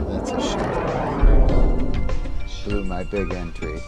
That's a shame. Blew my big entry.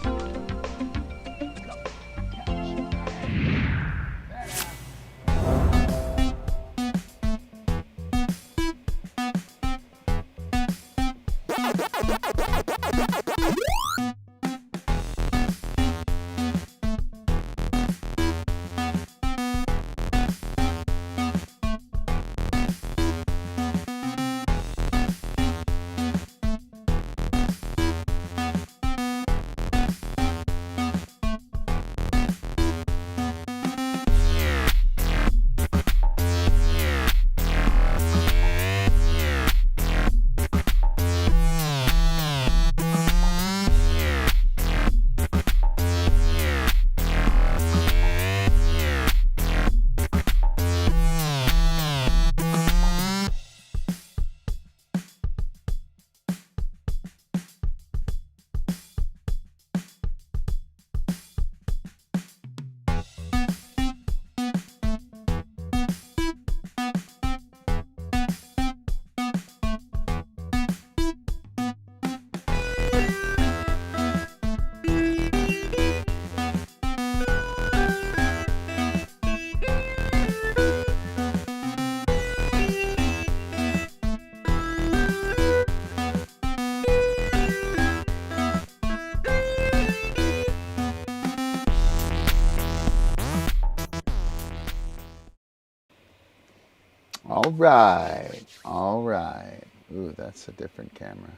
All right. Ooh, that's a different camera.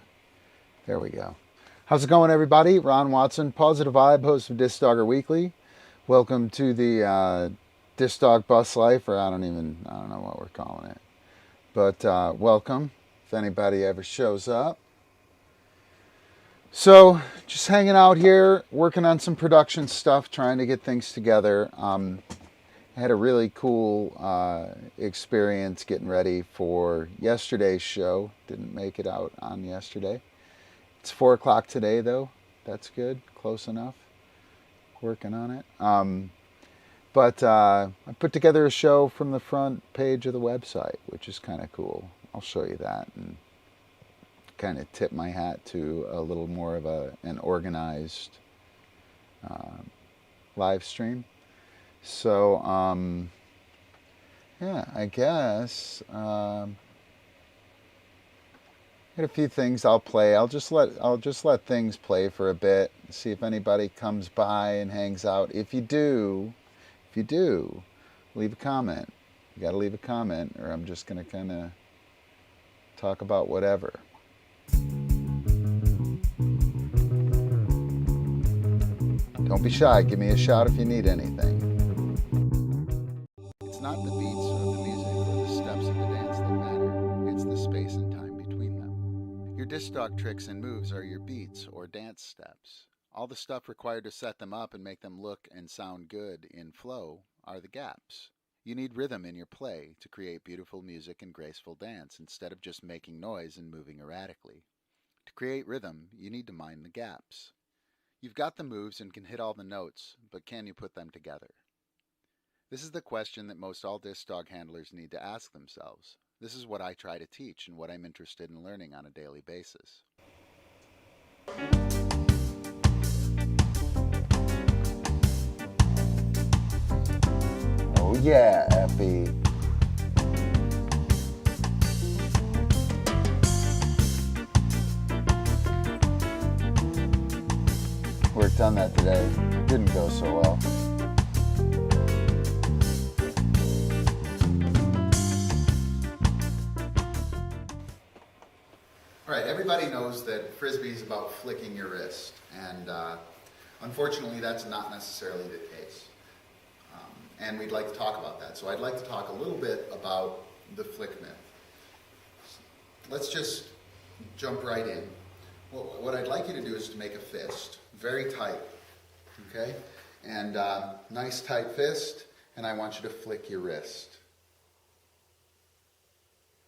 There we go. How's it going, everybody? Ron Watson, Pawsitive Vybe, host of DiscDogger Weekly. Welcome to the DiscDog Buslife, or I don't know what we're calling it. But welcome, if anybody ever shows up. So, just hanging out here, working on some production stuff, trying to get things together. I had a really cool experience getting ready for yesterday's show. Didn't make it out on yesterday. It's 4 o'clock today, though. That's good. Close enough. Working on it. But I put together a show from the front page of the website, which is kind of cool. I'll show you that and kind of tip my hat to a little more of an organized live stream. So, yeah, I guess got a few things I'll play. I'll just let things play for a bit. See if anybody comes by and hangs out. If you do, leave a comment. You got to leave a comment, or I'm just gonna kind of talk about whatever. Don't be shy. Give me a shout if you need anything. It's not the beats of the music or the steps of the dance that matter. It's the space and time between them. Your DiscDog tricks and moves are your beats or dance steps. All the stuff required to set them up and make them look and sound good in flow are the gaps. You need rhythm in your play to create beautiful music and graceful dance instead of just making noise and moving erratically. To create rhythm, you need to mind the gaps. You've got the moves and can hit all the notes, but can you put them together? This is the question that most all DiscDog handlers need to ask themselves. This is what I try to teach and what I'm interested in learning on a daily basis. Oh yeah, Effie. Worked on that today. Didn't go so well. All right, everybody knows that Frisbee is about flicking your wrist, and unfortunately that's not necessarily the case. And we'd like to talk about that. So I'd like to talk a little bit about the flick myth. Let's just jump right in. Well, what I'd like you to do is to make a fist, very tight, okay? And nice tight fist, and I want you to flick your wrist.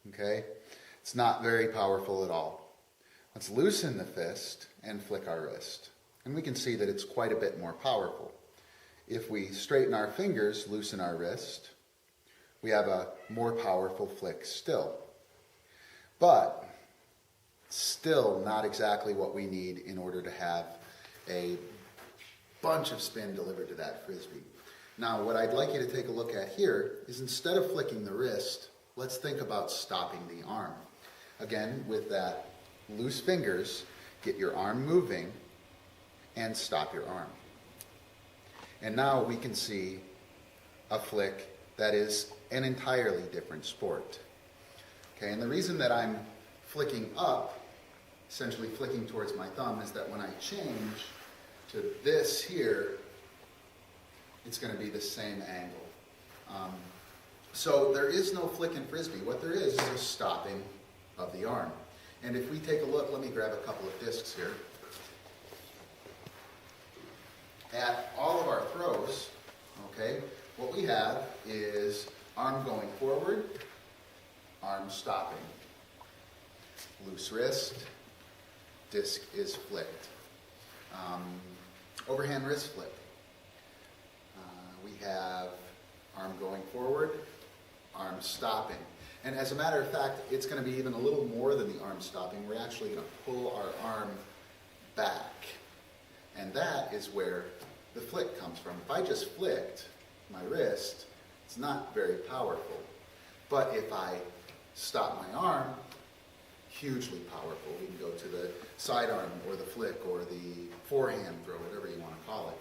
Okay? It's not very powerful at all. Let's loosen the fist and flick our wrist. And we can see that it's quite a bit more powerful. If we straighten our fingers, loosen our wrist, we have a more powerful flick still. But Still not exactly what we need in order to have a bunch of spin delivered to that frisbee. Now, what I'd like you to take a look at here is instead of flicking the wrist, let's think about stopping the arm. Again, with that loose fingers, get your arm moving and stop your arm. And now we can see a flick that is an entirely different sport. Okay, and the reason that I'm flicking up, essentially flicking towards my thumb, is that when I change to this here, it's going to be the same angle. So there is no flick in frisbee. What there is a stopping of the arm. And if we take a look, let me grab a couple of discs here. At all of our throws, okay, what we have is arm going forward, arm stopping. Loose wrist, disc is flicked. Overhand wrist flick. We have arm going forward, arm stopping. And as a matter of fact, it's going to be even a little more than the arm stopping. We're actually going to pull our arm back. And that is where the flick comes from. If I just flicked my wrist, it's not very powerful. But if I stop my arm, hugely powerful. We can go to the sidearm or the flick or the forehand throw, whatever you want to call it.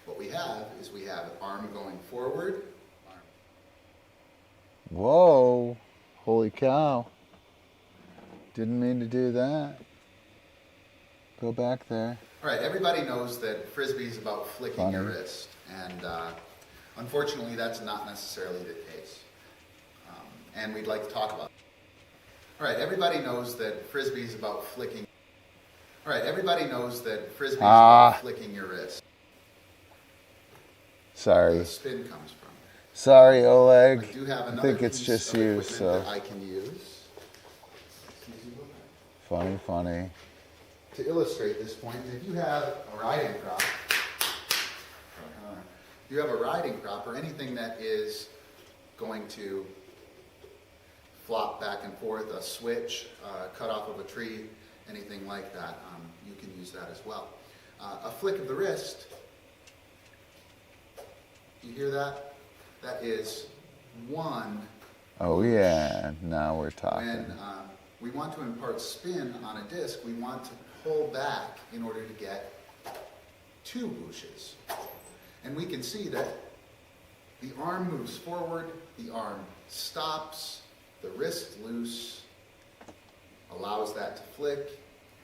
What we have is we have arm going forward. Arm. Whoa, holy cow. Didn't mean to do that. Go back there. All right, everybody knows that frisbee is about flicking your wrist. And unfortunately, that's not necessarily the case. And we'd like to talk about it. All right, everybody knows that frisbee is about flicking. All right, everybody knows that frisbee is about flicking your wrist. Sorry. Where the spin comes from. Sorry, Oleg. I do have another think it's just you, so. That I can use. Funny. To illustrate this point, if you have a riding crop, or anything that is going to flop back and forth, a switch, cut off of a tree, anything like that, you can use that as well. A flick of the wrist, you hear that? That is one. Oh yeah, now we're talking. When we want to impart spin on a disc, we want to pull back in order to get two whooshes. And we can see that the arm moves forward, the arm stops, the wrist loose, allows that to flick.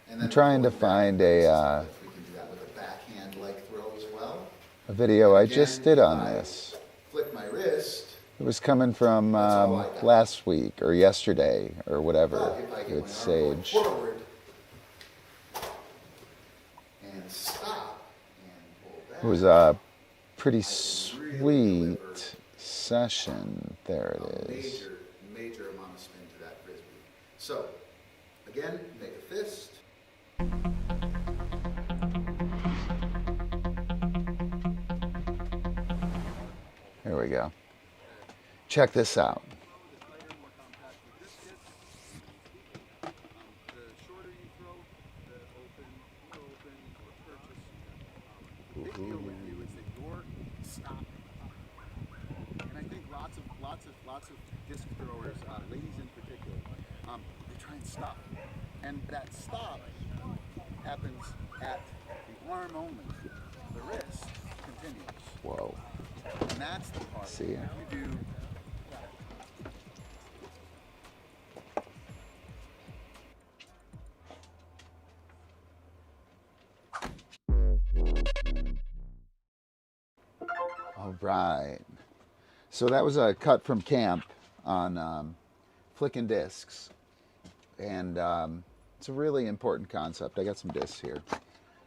And then I'm trying to find we can do that with a backhand leg throw as well. a video I Again, just did on this. Flick my wrist. It was coming from last week or yesterday or whatever with Sage. Forward and stop and pull back. It was a pretty sweet session. There it is. Major amount of spin to that frisbee. So, again, make a fist. Here we go. Check this out. Lots of disc throwers, ladies in particular, they try and stop. And that stop happens at the arm only. The wrist continues. Whoa. And that's the part See ya. you do. All right. So that was a cut from camp on flicking discs. And it's a really important concept. I got some discs here.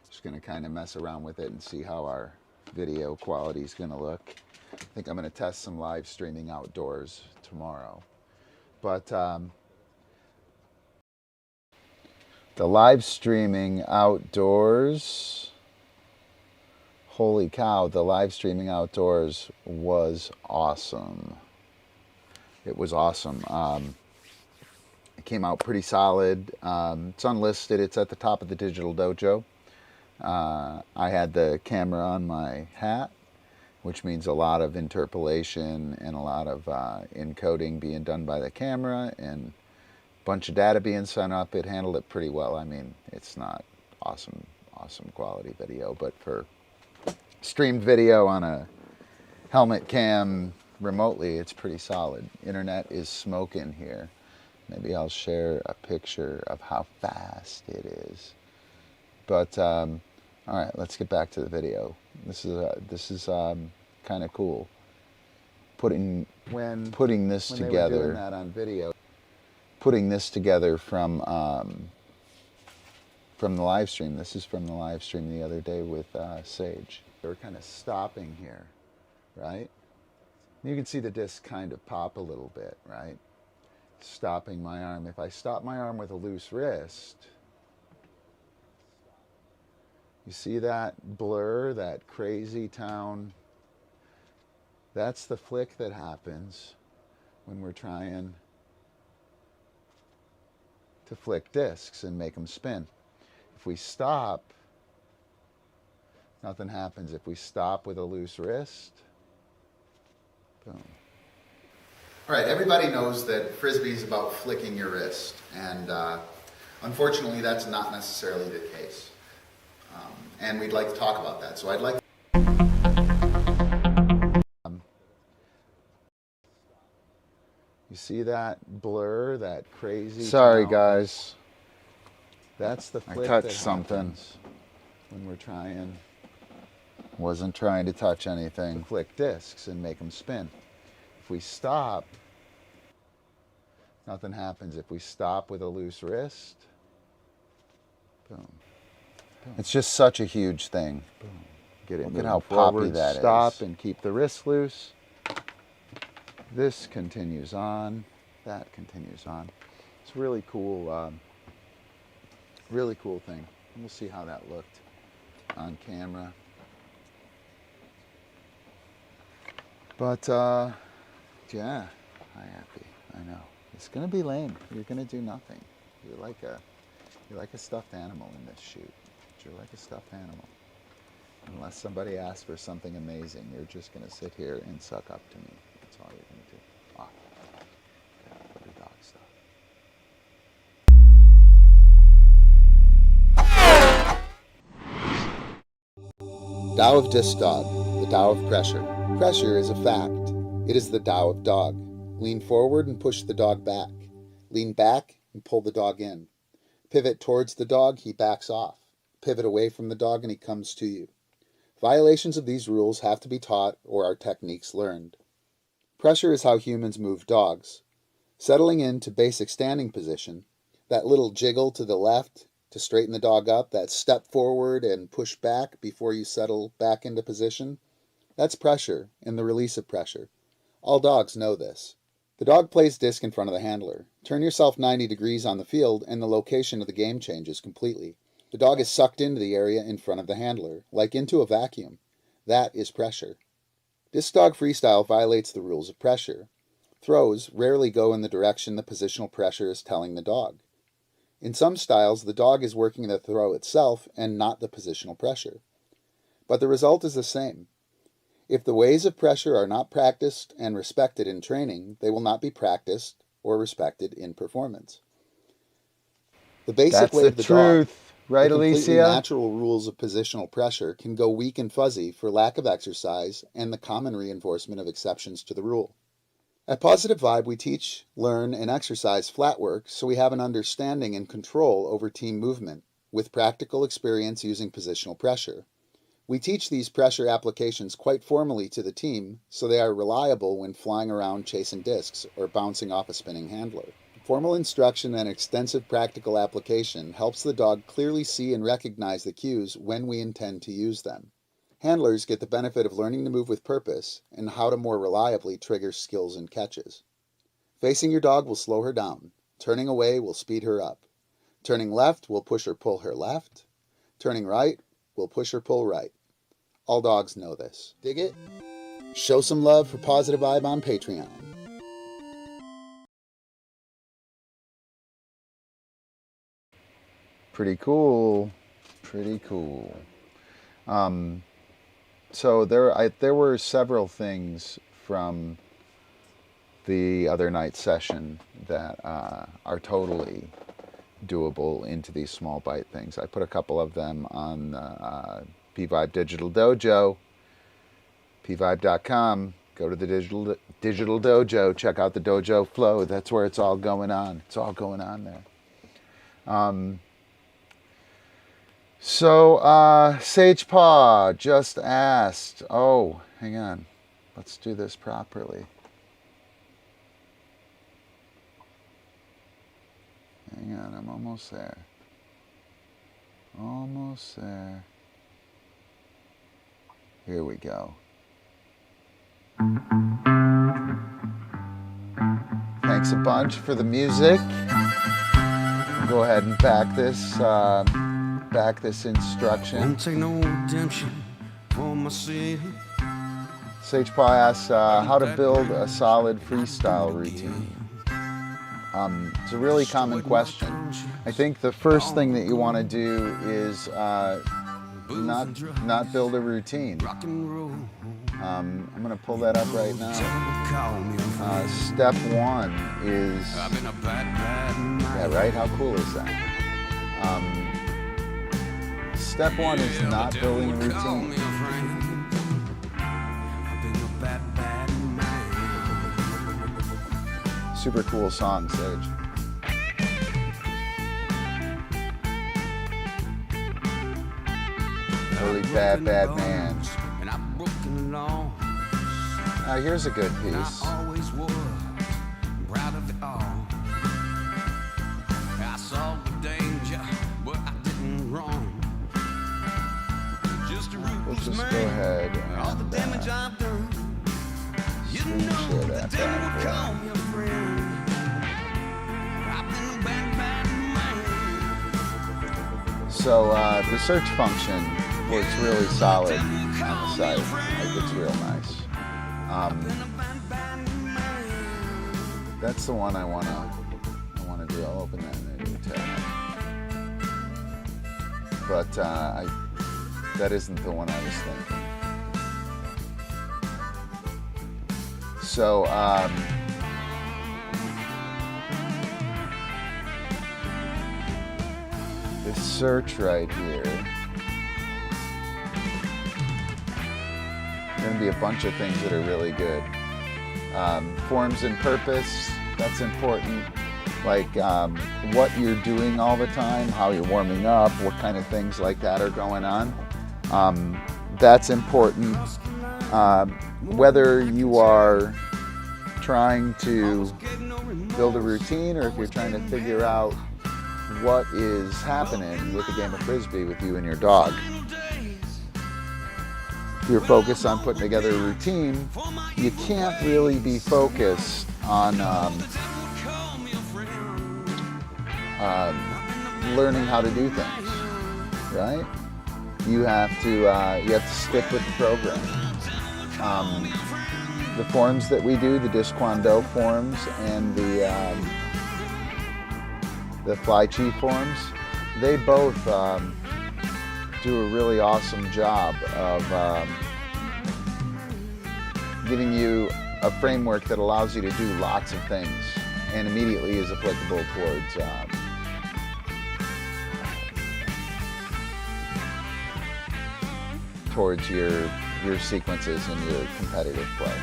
Just going to kind of mess around with it and see how our video quality is going to look. I think I'm going to test some live streaming outdoors tomorrow. But the live streaming outdoors, holy cow, the live streaming outdoors was awesome. It was awesome. I came out pretty solid. It's unlisted. It's at the top of the Digital Dojo. I had the camera on my hat, which means a lot of interpolation and a lot of encoding being done by the camera and a bunch of data being sent up. It handled it pretty well. I mean, it's not awesome quality video, but for streamed video on a helmet cam remotely, it's pretty solid. Internet is smoking here. Maybe I'll share a picture of how fast it is. But all right, let's get back to the video. This is kind of cool. Putting this when together. they were doing that on video. Putting this together from the live stream. This is from the live stream the other day with Sage. They were kind of stopping here, right? You can see the disc kind of pop a little bit, right? Stopping my arm. If I stop my arm with a loose wrist, you see that blur, that crazy town? That's the flick that happens when we're trying to flick discs and make them spin. If we stop, nothing happens. If we stop with a loose wrist, boom. All right, everybody knows that Frisbee is about flicking your wrist, and unfortunately that's not necessarily the case. And we'd like to talk about that. So I'd like You see that blur, that crazy Sorry town? Guys. That's the flick I touched something when we're trying. Wasn't trying to touch anything. To flick discs and make them spin. If we stop, nothing happens. If we stop with a loose wrist, boom. Boom. It's just such a huge thing. Boom. Get it. Look at how poppy that is. Stop and keep the wrist loose. This continues on. That continues on. It's really cool. Really cool thing. We'll see how that looked on camera. But yeah, I'm happy. I know. It's gonna be lame. You're gonna do nothing. You're like a stuffed animal in this shoot. You're like a stuffed animal. Unless somebody asks for something amazing, you're just gonna sit here and suck up to me. That's all you're gonna do. Ah, yeah, the dog stuff. Tao of DiscDog, the Tao of Pressure. Pressure is a fact. It is the Tao of dog. Lean forward and push the dog back. Lean back and pull the dog in. Pivot towards the dog, he backs off. Pivot away from the dog and he comes to you. Violations of these rules have to be taught or are techniques learned. Pressure is how humans move dogs. Settling into basic standing position, that little jiggle to the left to straighten the dog up, that step forward and push back before you settle back into position, that's pressure and the release of pressure. All dogs know this. The dog plays disc in front of the handler. Turn yourself 90 degrees on the field and the location of the game changes completely. The dog is sucked into the area in front of the handler, like into a vacuum. That is pressure. DiscDog freestyle violates the rules of pressure. Throws rarely go in the direction the positional pressure is telling the dog. In some styles, the dog is working the throw itself and not the positional pressure. But the result is the same. If the ways of pressure are not practiced and respected in training, they will not be practiced or respected in performance. The basic way of the dog, right, the completely natural rules of positional pressure can go weak and fuzzy for lack of exercise and the common reinforcement of exceptions to the rule. At Pawsitive Vybe, we teach, learn, and exercise flat work so we have an understanding and control over team movement with practical experience using positional pressure. We teach these pressure applications quite formally to the team so they are reliable when flying around chasing discs or bouncing off a spinning handler. Formal instruction and extensive practical application helps the dog clearly see and recognize the cues when we intend to use them. Handlers get the benefit of learning to move with purpose and how to more reliably trigger skills and catches. Facing your dog will slow her down. Turning away will speed her up. Turning left will push or pull her left. Turning right will push or pull right. All dogs know this. Dig it? Show some love for Pawsitive Vybe on Patreon. Pretty cool. Pretty cool. So there were several things from the other night session that are totally doable into these small bite things. I put a couple of them on the P-Vybe Digital Dojo, pvybe.com. Go to the digital dojo, check out the dojo flow. That's where it's all going on. It's all going on there. Sage Paw just asked, oh, hang on. Let's do this properly. Hang on, I'm almost there. Almost there. Here we go. Thanks a bunch for the music. I'll go ahead and back this instruction. Won't take no redemption for myself. Sage Paw asks how to build a solid freestyle routine. It's a really common question. I think the first thing that you want to do is not build a routine. I'm going to pull that up right now. Step one is, yeah, right? How cool is that? Step one is not building a routine. Super cool song, Sage. Really bad man. Now here's a good piece. Let's just go ahead and share that back. So the search function works really solid on the site. Like, it's real nice. That's the one I wanna do. I'll open that in a new tab. But that isn't the one I was thinking. So this search right here, going to be a bunch of things that are really good. Forms and purpose, that's important. Like what you're doing all the time, how you're warming up, what kind of things like that are going on. That's important. Whether you are trying to build a routine or if you're trying to figure out what is happening with the game of Frisbee with you and your dog. If you're focused on putting together a routine, you can't really be focused on learning how to do things, right? You have to stick with the program. The forms that we do, the Diskwando forms and the Fly Chi forms, they both do a really awesome job of giving you a framework that allows you to do lots of things and immediately is applicable towards your sequences and your competitive play.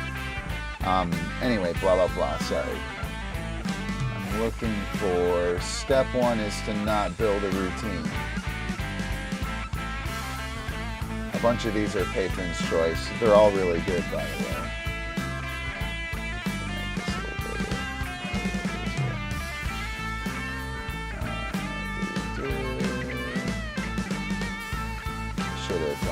Anyway, blah, blah, blah, sorry. I'm looking for, step one is to not build a routine. A bunch of these are patron's choice. They're all really good, by the way. Make this a little bigger. Should have,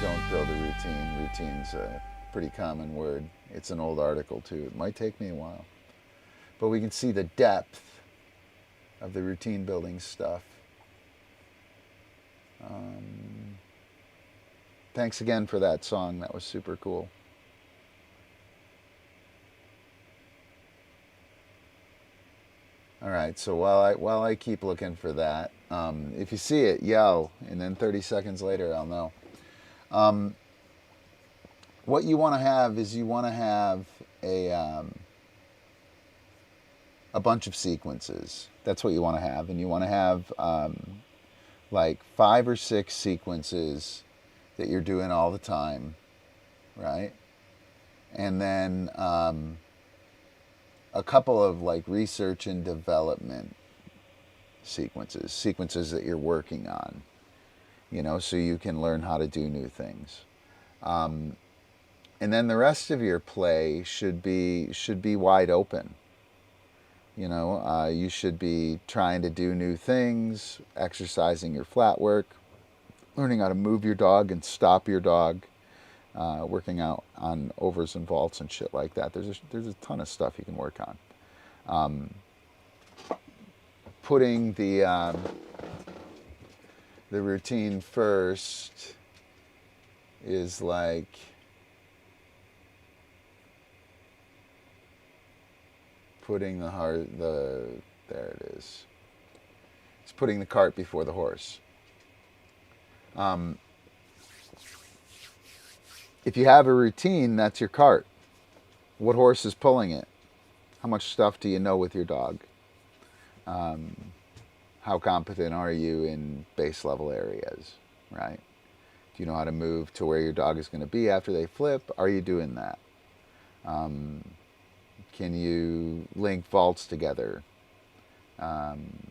don't build a routine. Routine's a pretty common word. It's an old article too. It might take me a while. But we can see the depth of the routine building stuff. Thanks again for that song. That was super cool. All right, so while I keep looking for that, If you see it, yell, and then 30 seconds later, I'll know. What you want to have is you want to have a bunch of sequences. That's what you want to have, and you want to have like 5 or 6 sequences that you're doing all the time, right? And then a couple of like research and development sequences that you're working on, so you can learn how to do new things. And then the rest of your play should be wide open. You should be trying to do new things, exercising your flat work, learning how to move your dog and stop your dog, working out on overs and vaults and shit like that. There's a ton of stuff you can work on. Putting the routine first is like putting there it is. It's putting the cart before the horse. If you have a routine, that's your cart. What horse is pulling it? How much stuff do you know with your dog? How competent are you in base level areas, right? Do you know how to move to where your dog is going to be after they flip? Are you doing that? Can you link vaults together? Can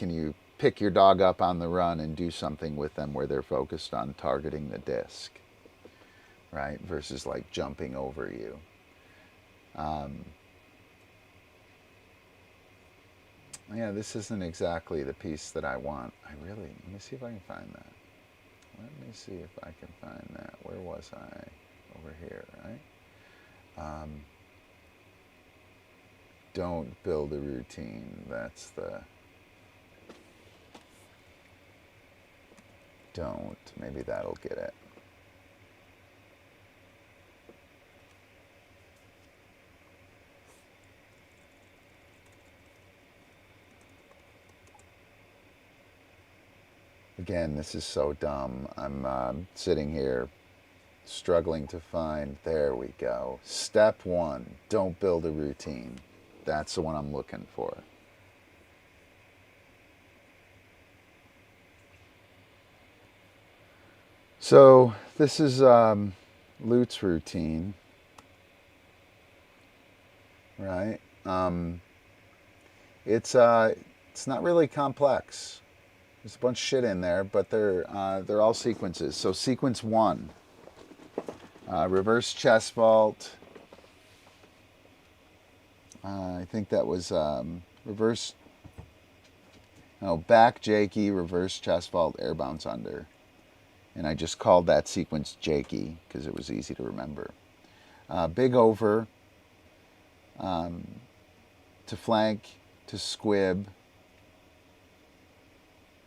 you pick your dog up on the run and do something with them where they're focused on targeting the disc, right? Versus like jumping over you. Yeah, this isn't exactly the piece that I want. Let me see if I can find that. Let me see if I can find that. Where was I? Over here, right? Don't build a routine. That's the... Don't. Maybe that'll get it. Again, this is so dumb. I'm sitting here struggling to find... There we go. Step 1, don't build a routine. That's the one I'm looking for. So this is Lute's routine, right? It's not really complex. There's a bunch of shit in there, but they're all sequences. So sequence 1, reverse chest vault. I think that was back Jakey, reverse chest vault, air bounce under. And I just called that sequence Jakey because it was easy to remember. Big over, to flank, to squib,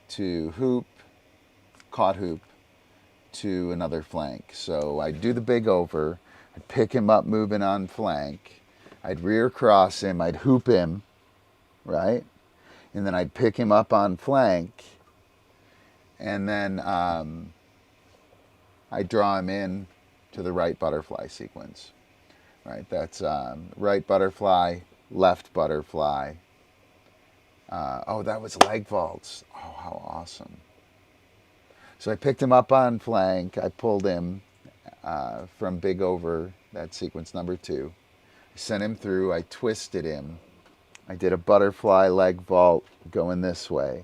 to hoop, caught hoop, to another flank. So I'd do the big over, I'd pick him up moving on flank, I'd rear cross him, I'd hoop him, right? And then I'd pick him up on flank, and then I draw him in to the right butterfly sequence. Right, that's right butterfly, left butterfly. That was leg vaults. Oh, how awesome. So I picked him up on flank. I pulled him from big over, that sequence number 2. I sent him through. I twisted him. I did a butterfly leg vault going this way.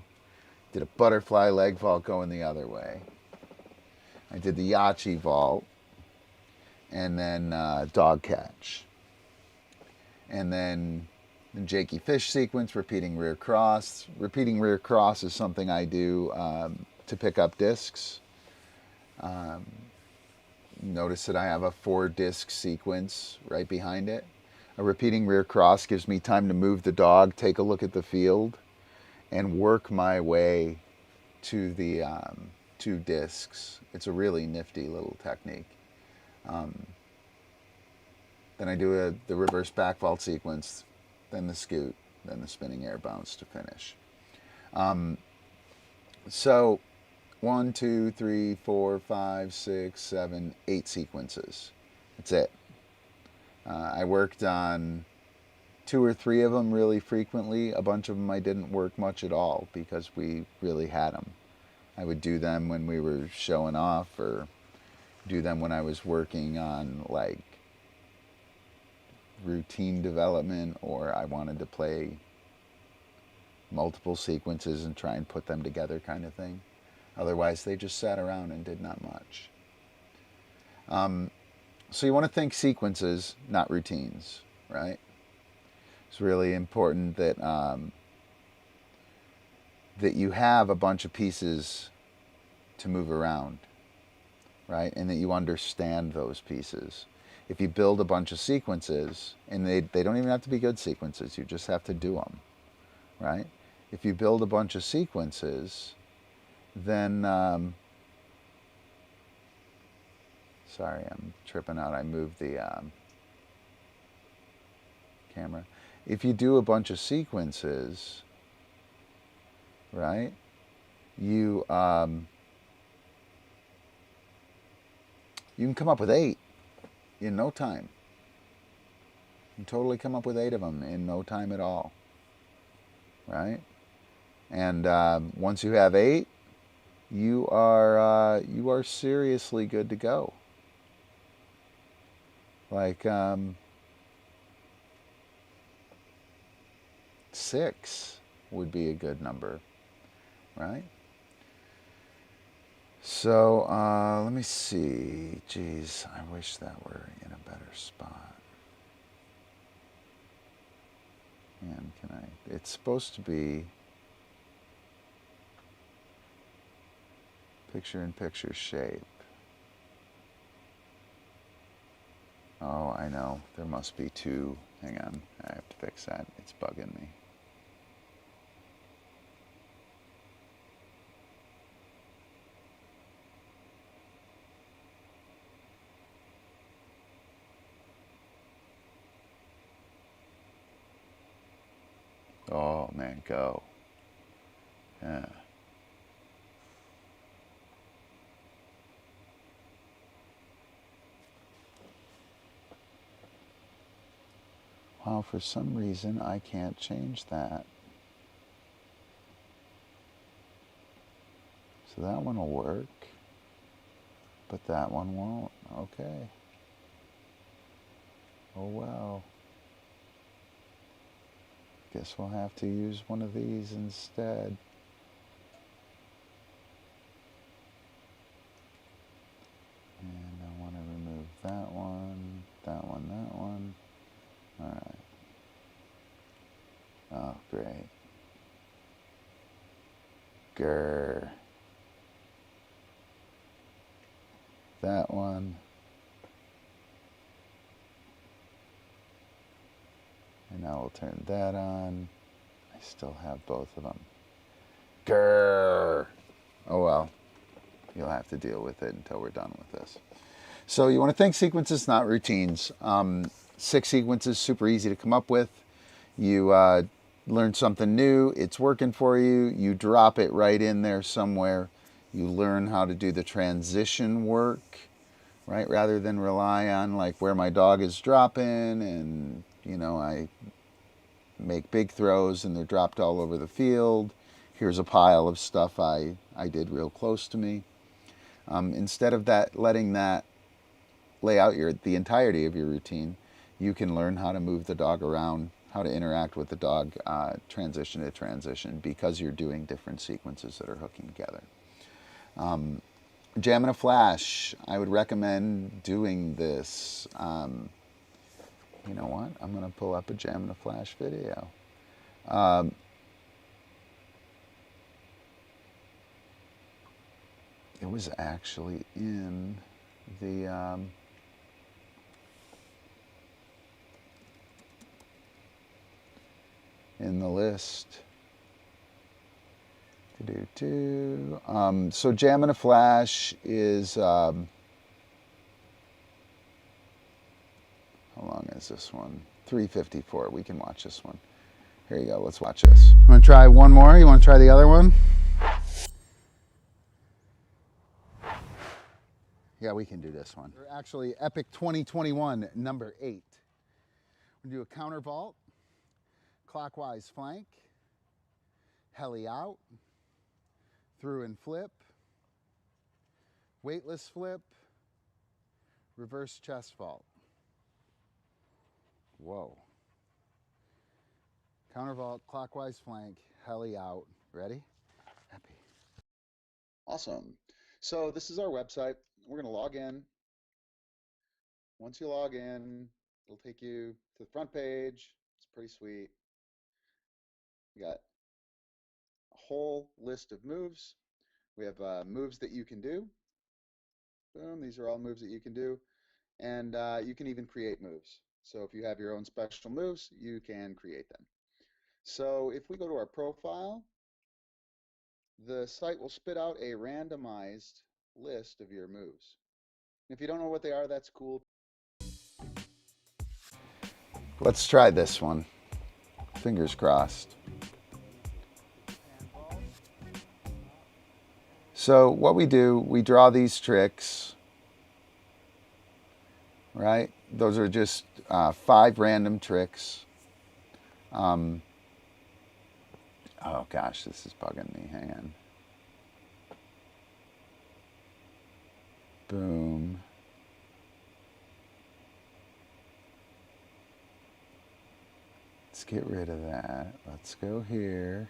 Did a butterfly leg vault going the other way. I did the Yachi vault, and then dog catch. And then the Jakey fish sequence, repeating rear cross. Repeating rear cross is something I do to pick up discs. Notice that I have a 4-disc sequence right behind it. A repeating rear cross gives me time to move the dog, take a look at the field, and work my way to the 2 discs. It's a really nifty little technique. Then I do the reverse back vault sequence, then the scoot, then the spinning air bounce to finish. So 1, 2, 3, 4, 5, 6, 7, 8 sequences. That's it. I worked on 2 or 3 of them really frequently. A bunch of them I didn't work much at all because we really had them. I would do them when we were showing off, or do them when I was working on like routine development, or I wanted to play multiple sequences and try and put them together kind of thing. Otherwise, they just sat around and did not much. So you want to think sequences, not routines, right? It's really important that that you have a bunch of pieces to move around, right? And that you understand those pieces. If you build a bunch of sequences, and they don't even have to be good sequences, you just have to do them, right? If you build a bunch of sequences, then, sorry, I'm tripping out. I moved the camera. If you do a bunch of sequences, right, you can come up with 8 in no time. You can totally come up with 8 of them in no time at all, right? And once you have 8, you are seriously good to go. Like 6 would be a good number, right? So let me see. Geez, I wish that were in a better spot. And it's supposed to be picture-in-picture shape. Oh, I know. There must be 2. Hang on. I have to fix that. It's bugging me. Oh, man, go. Yeah. Well, for some reason, I can't change that. So that one will work, but that one won't. Okay. Oh, well. Guess we'll have to use one of these instead. And I want to remove that one, that one, that one. All right. Oh, great. Grr. That one. And now we'll turn that on. I still have both of them. Grr. Oh well. You'll have to deal with it until we're done with this. So you want to think sequences, not routines. 6 sequences, super easy to come up with. You learn something new. It's working for you. You drop it right in there somewhere. You learn how to do the transition work, right? Rather than rely on like where my dog is dropping and, I make big throws and they're dropped all over the field. Here's a pile of stuff I did real close to me. Instead of letting that lay out the entirety of your routine, you can learn how to move the dog around, how to interact with the dog, transition to transition, because you're doing different sequences that are hooking together. Jam and a flash. I would recommend doing this. You know what? I'm going to pull up a jam and a flash video. It was actually in the list. So jam and a flash is how long is this one? 3:54. We can watch this one. Here you go. Let's watch this. You want to try one more? You want to try the other one? Yeah, we can do this one. Actually, Epic 2021, number 8. We're going to do a counter vault, clockwise flank, heli out, through and flip, weightless flip, reverse chest vault. Whoa. Counter vault, clockwise flank, heli out. Ready? Happy. Awesome. So this is our website. We're going to log in. Once you log in, it'll take you to the front page. It's pretty sweet. We got a whole list of moves. We have moves that you can do. Boom, these are all moves that you can do. And you can even create moves. So if you have your own special moves, you can create them. So if we go to our profile, the site will spit out a randomized list of your moves. If you don't know what they are, that's cool. Let's try this one. Fingers crossed. So what we do, we draw these tricks, right? Those are just 5 random tricks. Oh gosh, this is bugging me. Hang on. Boom. Let's get rid of that. Let's go here.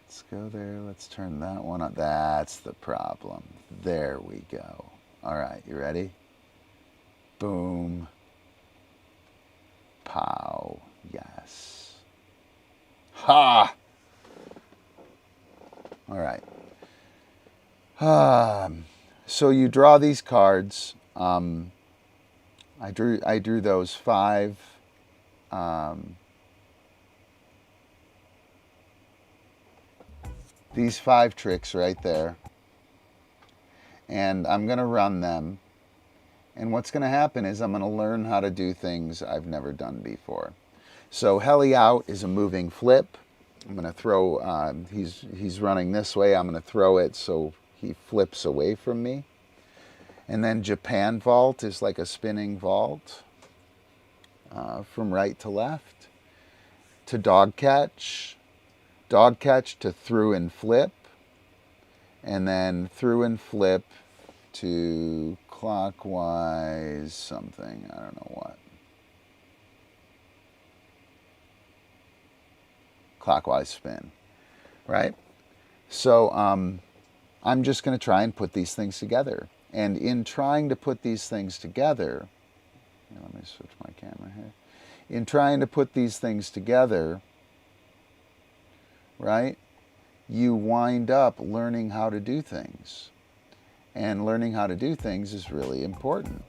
Let's go there. Let's turn that one on. That's the problem. There we go. All right, you ready? Boom. Pow. Yes. Ha! All right. So you draw these cards. I drew those 5. These 5 tricks right there. And I'm going to run them. And what's going to happen is I'm going to learn how to do things I've never done before. So heli out is a moving flip. I'm going to throw, he's running this way. I'm going to throw it so he flips away from me. And then Japan vault is like a spinning vault from right to left. To dog catch to through and flip. And then through and flip to clockwise something, I don't know what. Clockwise spin, right? So I'm just going to try and put these things together. And in trying to put these things together, let me switch my camera here. In trying to put these things together, right, you wind up learning how to do things. And learning how to do things is really important,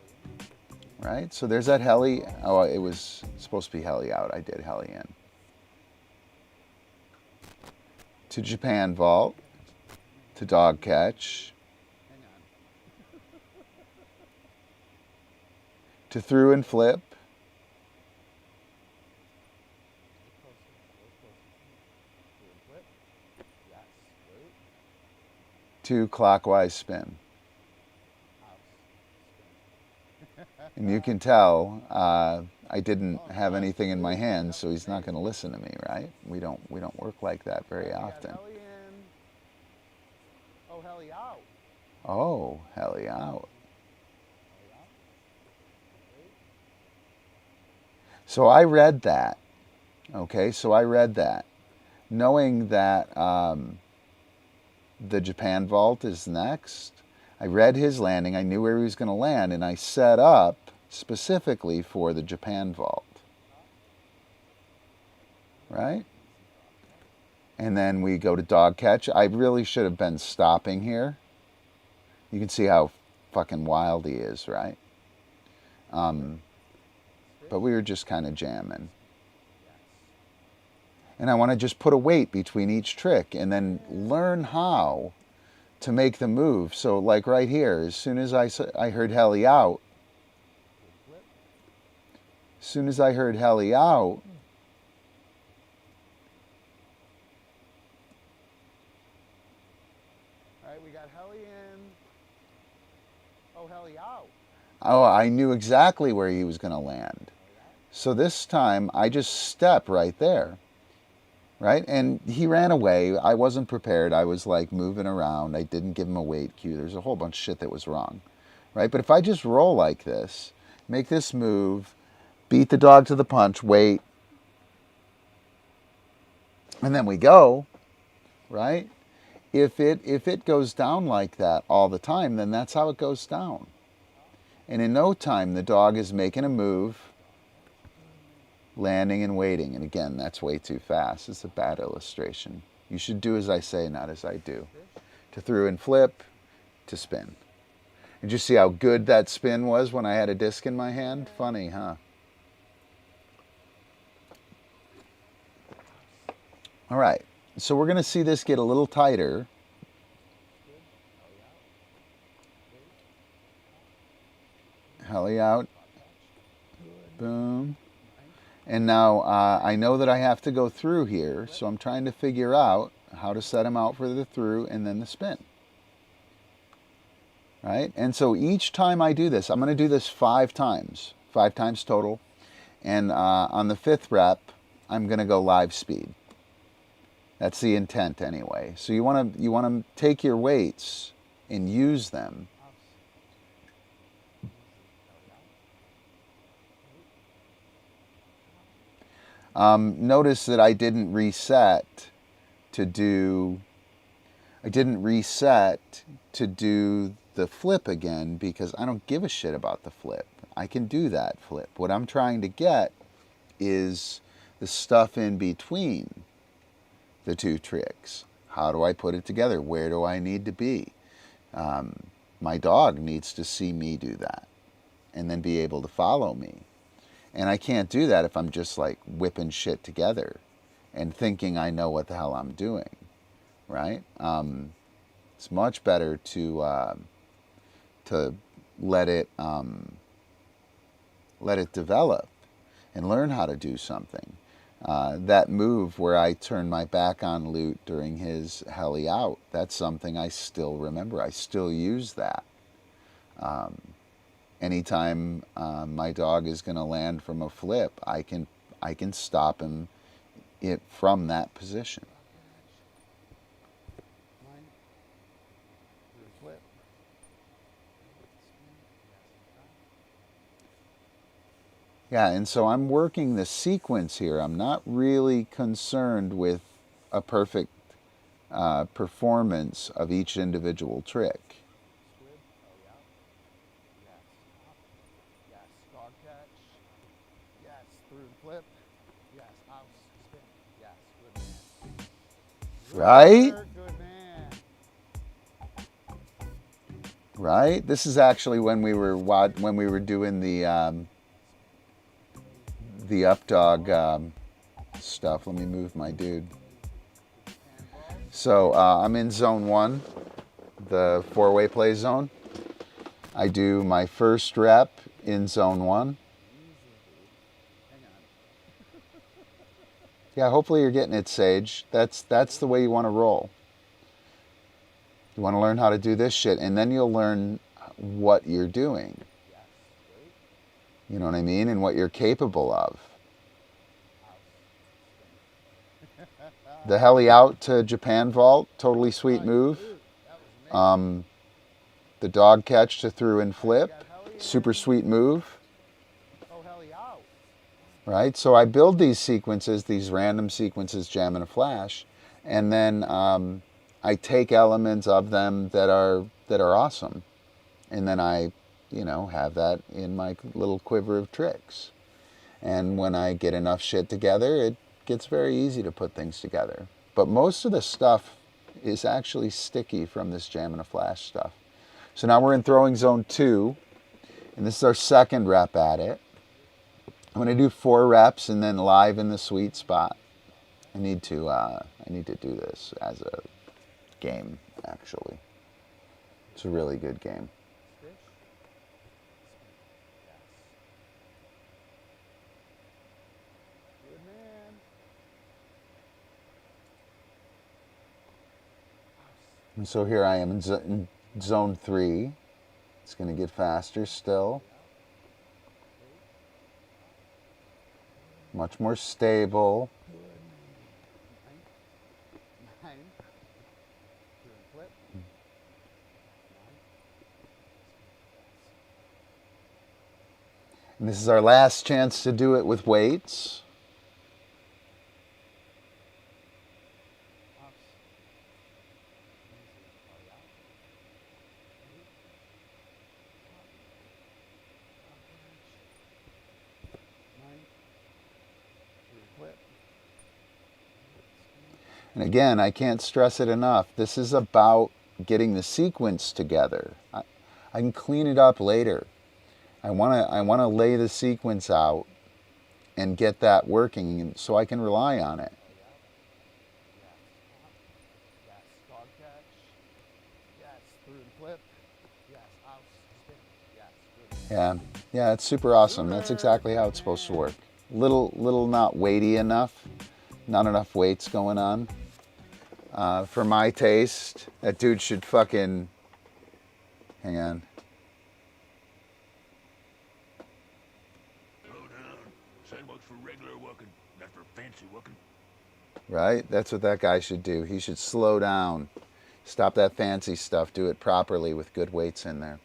right? So there's that heli. Oh, it was supposed to be heli out. I did heli in. To Japan vault. To dog catch. To through and flip. To clockwise spin. And you can tell I didn't have anything in my hands, so he's not going to listen to me, right? We don't work like that very often. Oh, heli out. Oh, heli out. So I read that. Okay, so I read that, knowing that the Japan vault is next. I read his landing. I knew where he was going to land, and I set up specifically for the Japan vault. Right? And then we go to dog catch. I really should have been stopping here. You can see how fucking wild he is, right? But we were just kind of jamming. And I want to just put a weight between each trick and then learn how to make the move. So like right here, as soon as I heard heli out, Oh, I knew exactly where he was going to land. So this time I just step right there, right? And he ran away. I wasn't prepared. I was like moving around. I didn't give him a wait cue. There's a whole bunch of shit that was wrong, right? But if I just roll like this, make this move, beat the dog to the punch, wait, and then we go, right? If it goes down like that all the time, then that's how it goes down. And in no time, the dog is making a move, landing and waiting. And again, that's way too fast. It's a bad illustration. You should do as I say, not as I do. To through and flip, to spin. Did you see how good that spin was when I had a disc in my hand? Funny, huh? All right, so we're going to see this get a little tighter. Helly out. Boom. And now I know that I have to go through here, so I'm trying to figure out how to set him out for the through and then the spin. Right? And so each time I do this, I'm going to do this 5 times total. And on the 5th rep, I'm going to go live speed. That's the intent anyway. So you want to take your weights and use them. Notice that I didn't reset to do the flip again because I don't give a shit about the flip. I can do that flip. What I'm trying to get is the stuff in between the 2 tricks. How do I put it together? Where do I need to be? My dog needs to see me do that and then be able to follow me. And I can't do that if I'm just like whipping shit together and thinking I know what the hell I'm doing, right? It's much better to let it develop and learn how to do something. That move where I turn my back on Loot during his helly out, that's something I still remember. I still use that. Anytime my dog is going to land from a flip, I can stop him from that position. Yeah, and so I'm working the sequence here. I'm not really concerned with a perfect performance of each individual trick. Right? Right? This is actually when we were doing the up dog stuff. Let me move my dude. So I'm in zone 1, the 4-way play zone. I do my first rep in zone 1. Yeah, hopefully you're getting it, Sage. That's the way you want to roll. You want to learn how to do this shit, and then you'll learn what you're doing. You know what I mean? And what you're capable of. The heli out to Japan vault, totally sweet move. The dog catch to through and flip, super sweet move. Right? So I build these sequences, these random sequences, jam and a flash, and then I take elements of them that are awesome, and then I, have that in my little quiver of tricks. And when I get enough shit together, it gets very easy to put things together. But most of the stuff is actually sticky from this jam and a flash stuff. So now we're in throwing zone 2, and this is our 2nd rep at it. I'm going to do 4 reps and then live in the sweet spot. I need to do this as a game, actually. It's a really good game. And so here I am in zone 3. It's going to get faster still. Much more stable. And this is our last chance to do it with weights. And again, I can't stress it enough. This is about getting the sequence together. I can clean it up later. I want to lay the sequence out and get that working so I can rely on it. Yeah, yeah, it's super awesome. That's exactly how it's supposed to work. Little not weighty enough, not enough weights going on. For my taste, that dude should fucking, hang on. Slow down. Sidewalks for regular walking, not for fancy walking. Right? That's what that guy should do. He should slow down. Stop that fancy stuff. Do it properly with good weights in there.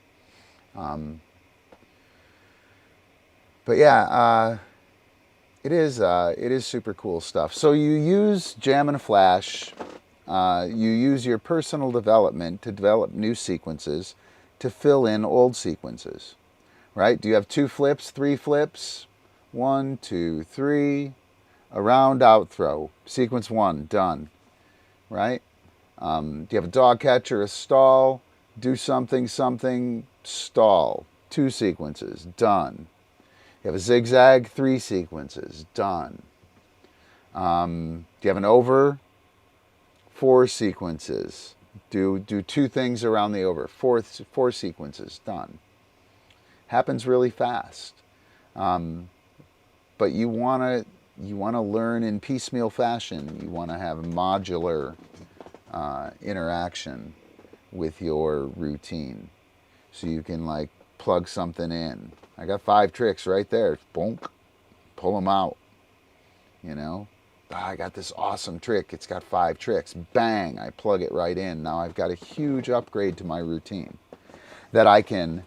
But yeah, it is super cool stuff. So you use Jam and Flash. You use your personal development to develop new sequences to fill in old sequences. Right? Do you have 2 flips, 3 flips? 1, 2, 3. A round out throw. Sequence 1, done. Right? Do you have a dog catch or a stall? Do something, stall. 2 sequences, done. You have a zigzag, 3 sequences, done. Do you have an over? 4 sequences. Do 2 things around the over. 4 sequences, done. Happens really fast. But you want to learn in piecemeal fashion. You want to have modular interaction with your routine, so you can like plug something in. I got 5 tricks right there. Bonk, pull them out. You know, I got this awesome trick. It's got 5 tricks. Bang, I plug it right in. Now I've got a huge upgrade to my routine that I can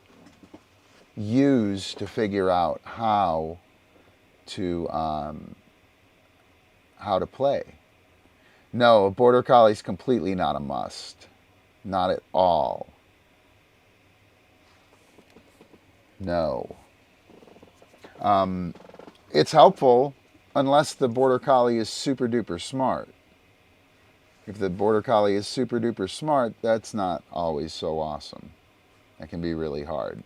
use to figure out how to play. No, a border collie is completely not a must. Not at all. No. It's helpful unless the border collie is super duper smart. If the border collie is super duper smart, that's not always so awesome. That can be really hard.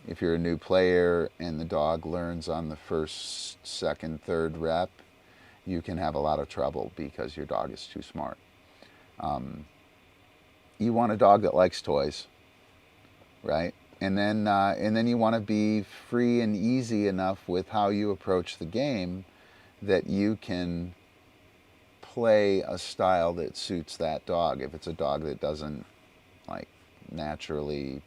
If you're a new player and the dog learns on the first, second, third rep, you can have a lot of trouble because your dog is too smart. You want a dog that likes toys, right? And then you want to be free and easy enough with how you approach the game that you can play a style that suits that dog. If it's a dog that doesn't like naturally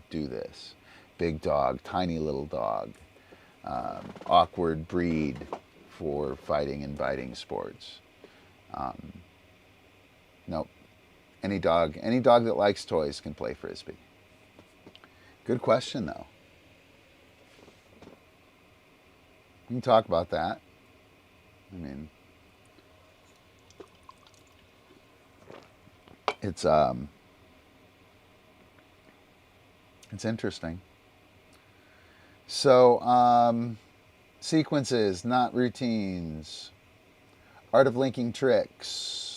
do this, big dog, tiny little dog, awkward breed for fighting and biting sports. Nope. Any dog that likes toys can play Frisbee. Good question, though. We can talk about that. I mean, it's interesting. So, sequences, not routines. Art of linking tricks.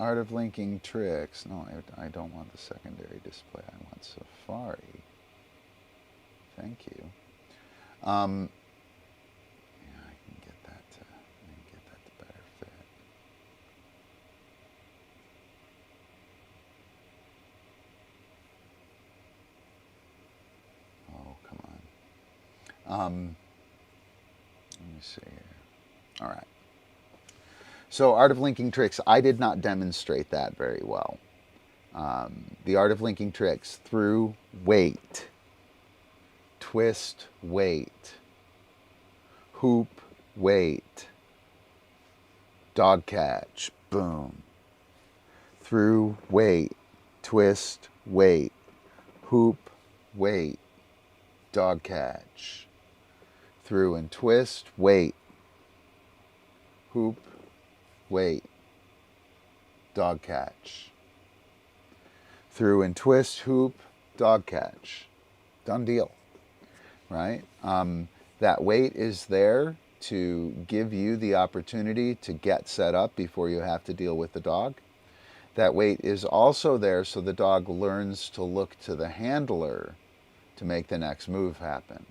Art of linking tricks. No, I don't want the secondary display. I want Safari. Thank you. Yeah, I can get that to better fit. Oh, come on. Let me see here. All right. So, art of linking tricks. I did not demonstrate that very well. The art of linking tricks through weight twist, wait, hoop, wait, dog catch, boom, through, wait, twist, wait, hoop, wait, dog catch, through and twist, wait, hoop, wait, dog catch, through and twist, hoop, dog catch. Done deal, right? That wait is there to give you the opportunity to get set up before you have to deal with the dog. That wait is also there so the dog learns to look to the handler to make the next move happen.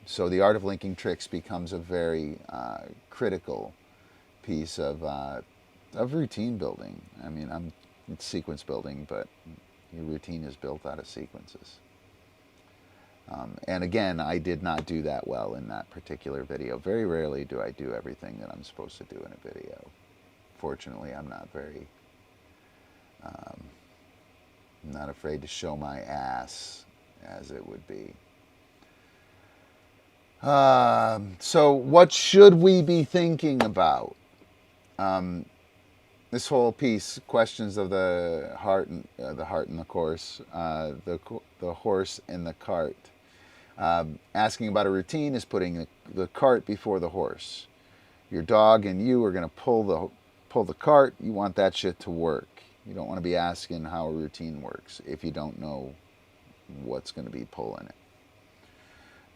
So the art of linking tricks becomes a very critical piece of routine building. I mean, it's sequence building, but your routine is built out of sequences. And again, I did not do that well in that particular video. Very rarely do I do everything that I'm supposed to do in a video. Fortunately, I'm not very, I'm not afraid to show my ass, as it would be. So what should we be thinking about? This whole piece, questions of the heart and the course, the horse and the cart. Asking about a routine is putting the cart before the horse. Your dog and you are going to pull the cart. You want that shit to work. You don't want to be asking how a routine works if you don't know what's going to be pulling it.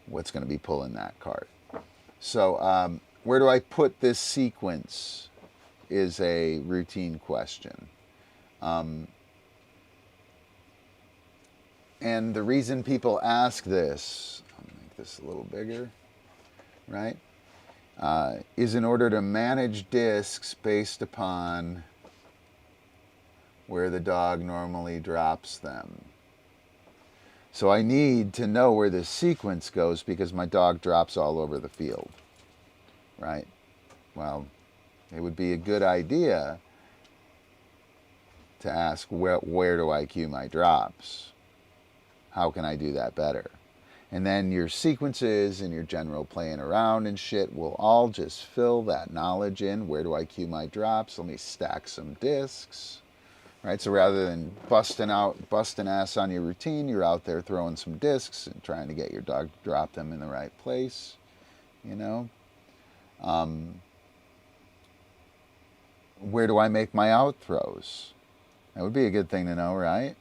What's going to be pulling that cart. So where do I put this sequence is a routine question. And the reason people ask this, I'll make this a little bigger, right, is in order to manage discs based upon where the dog normally drops them. So I need to know where this sequence goes because my dog drops all over the field, right? Well, it would be a good idea to ask where do I cue my drops? How can I do that better? And then your sequences and your general playing around and shit will all just fill that knowledge in. Where do I cue my drops? Let me stack some discs. Right? So rather than busting ass on your routine, you're out there throwing some discs and trying to get your dog to drop them in the right place. You know? Where do I make my out throws? That would be a good thing to know, right?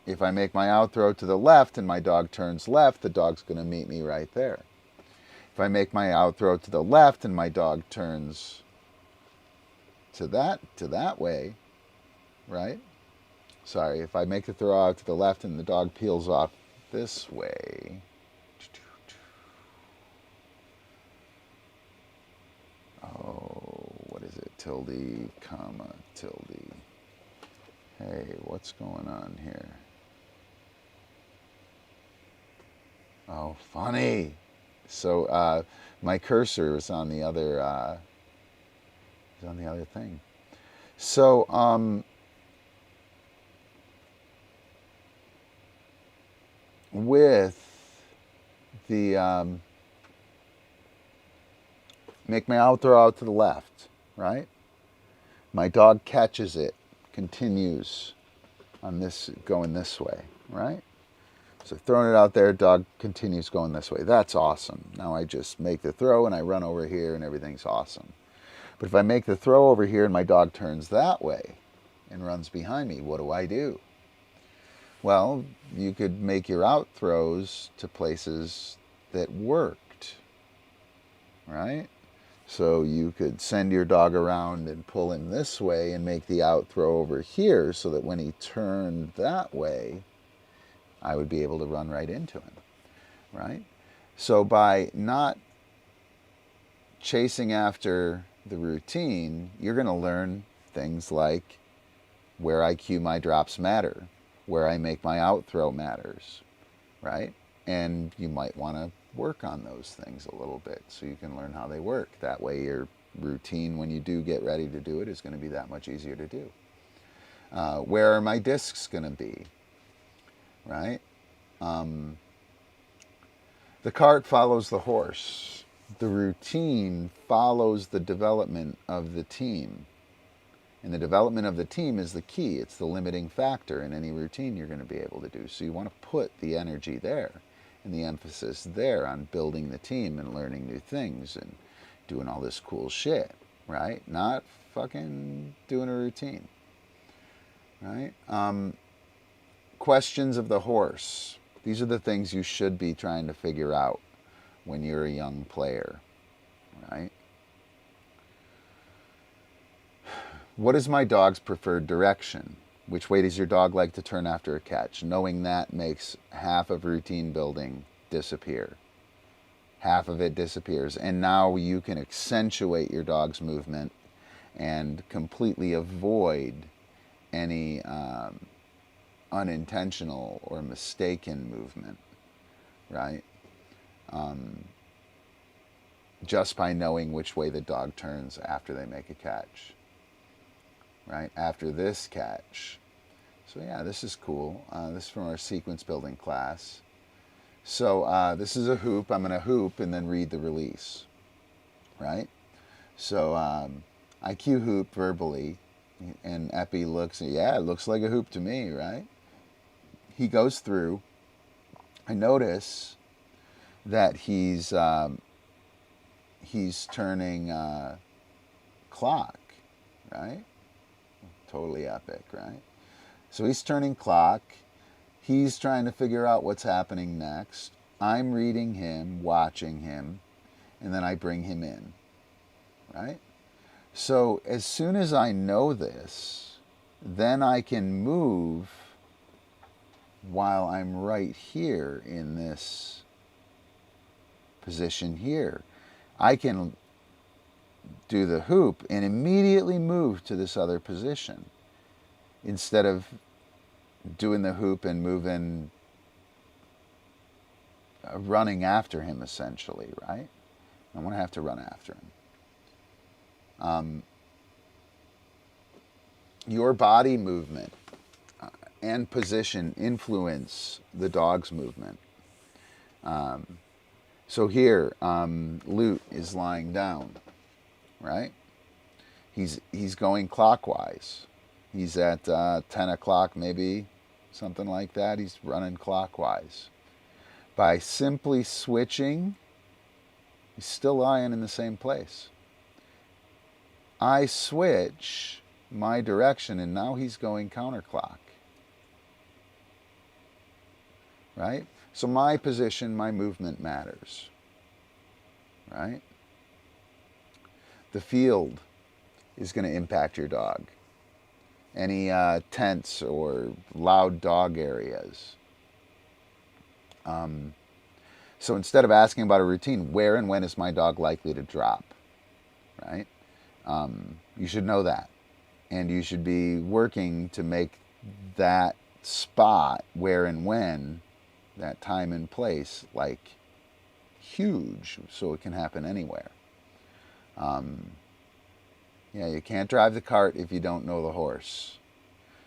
If I make my out throw to the left and my dog turns left, the dog's going to meet me right there. If I make my out throw to the left and my dog turns to that way, right? Sorry, if I make the throw out to the left and the dog peels off this way. Oh, what is it? Tilde, comma, tilde. Hey, what's going on here? Oh, funny. So my cursor is on the other thing. So with the make my out throw out to the left, right? My dog catches it, continues on this, going this way, right? So throwing it out there, dog continues going this way. That's awesome. Now I just make the throw and I run over here and everything's awesome. But if I make the throw over here and my dog turns that way and runs behind me, what do? Well, you could make your out throws to places that worked, right? So you could send your dog around and pull him this way and make the out throw over here so that when he turned that way, I would be able to run right into him, right? So by not chasing after the routine, you're going to learn things like where I cue my drops matter, where I make my out throw matters, right? And you might want to work on those things a little bit so you can learn how they work. That way your routine, when you do get ready to do it, is going to be that much easier to do. Where are my discs going to be, right? The cart follows the horse. The routine follows the development of the team. And the development of the team is the key. It's the limiting factor in any routine you're going to be able to do. So you want to put the energy there and the emphasis there on building the team and learning new things and doing all this cool shit, right? Not fucking doing a routine, right? Questions of the horse. These are the things you should be trying to figure out when you're a young player, right? What is my dog's preferred direction? Which way does your dog like to turn after a catch? Knowing that makes half of routine building disappear. Half of it disappears. And now you can accentuate your dog's movement and completely avoid any unintentional or mistaken movement, right? Just by knowing which way the dog turns after they make a catch. Right, after this catch. So yeah, this is cool. This is from our sequence building class. So this is a hoop. I'm going to hoop and then read the release. Right? So I cue hoop verbally, and Epi looks, yeah, it looks like a hoop to me, right? He goes through. I notice that he's turning clock, right? Totally epic, right? So he's turning clock. He's trying to figure out what's happening next. I'm reading him, watching him, and then I bring him in, right? So as soon as I know this, then I can move while I'm right here in this position here. I can do the hoop and immediately move to this other position instead of doing the hoop and moving, running after him essentially, right? I'm going to have to run after him. Your body movement and position influence the dog's movement. So here, Lute is lying down, right? He's going clockwise. He's at 10 o'clock maybe, something like that. He's running clockwise. By simply switching, he's still lying in the same place. I switch my direction and now he's going counterclock. Right? So my position, my movement matters. Right? The field is going to impact your dog. Any tense or loud dog areas. So instead of asking about a routine, where and when is my dog likely to drop? Right? You should know that. And you should be working to make that spot, where and when, that time and place, like huge, so it can happen anywhere. Yeah, you can't drive the cart if you don't know the horse.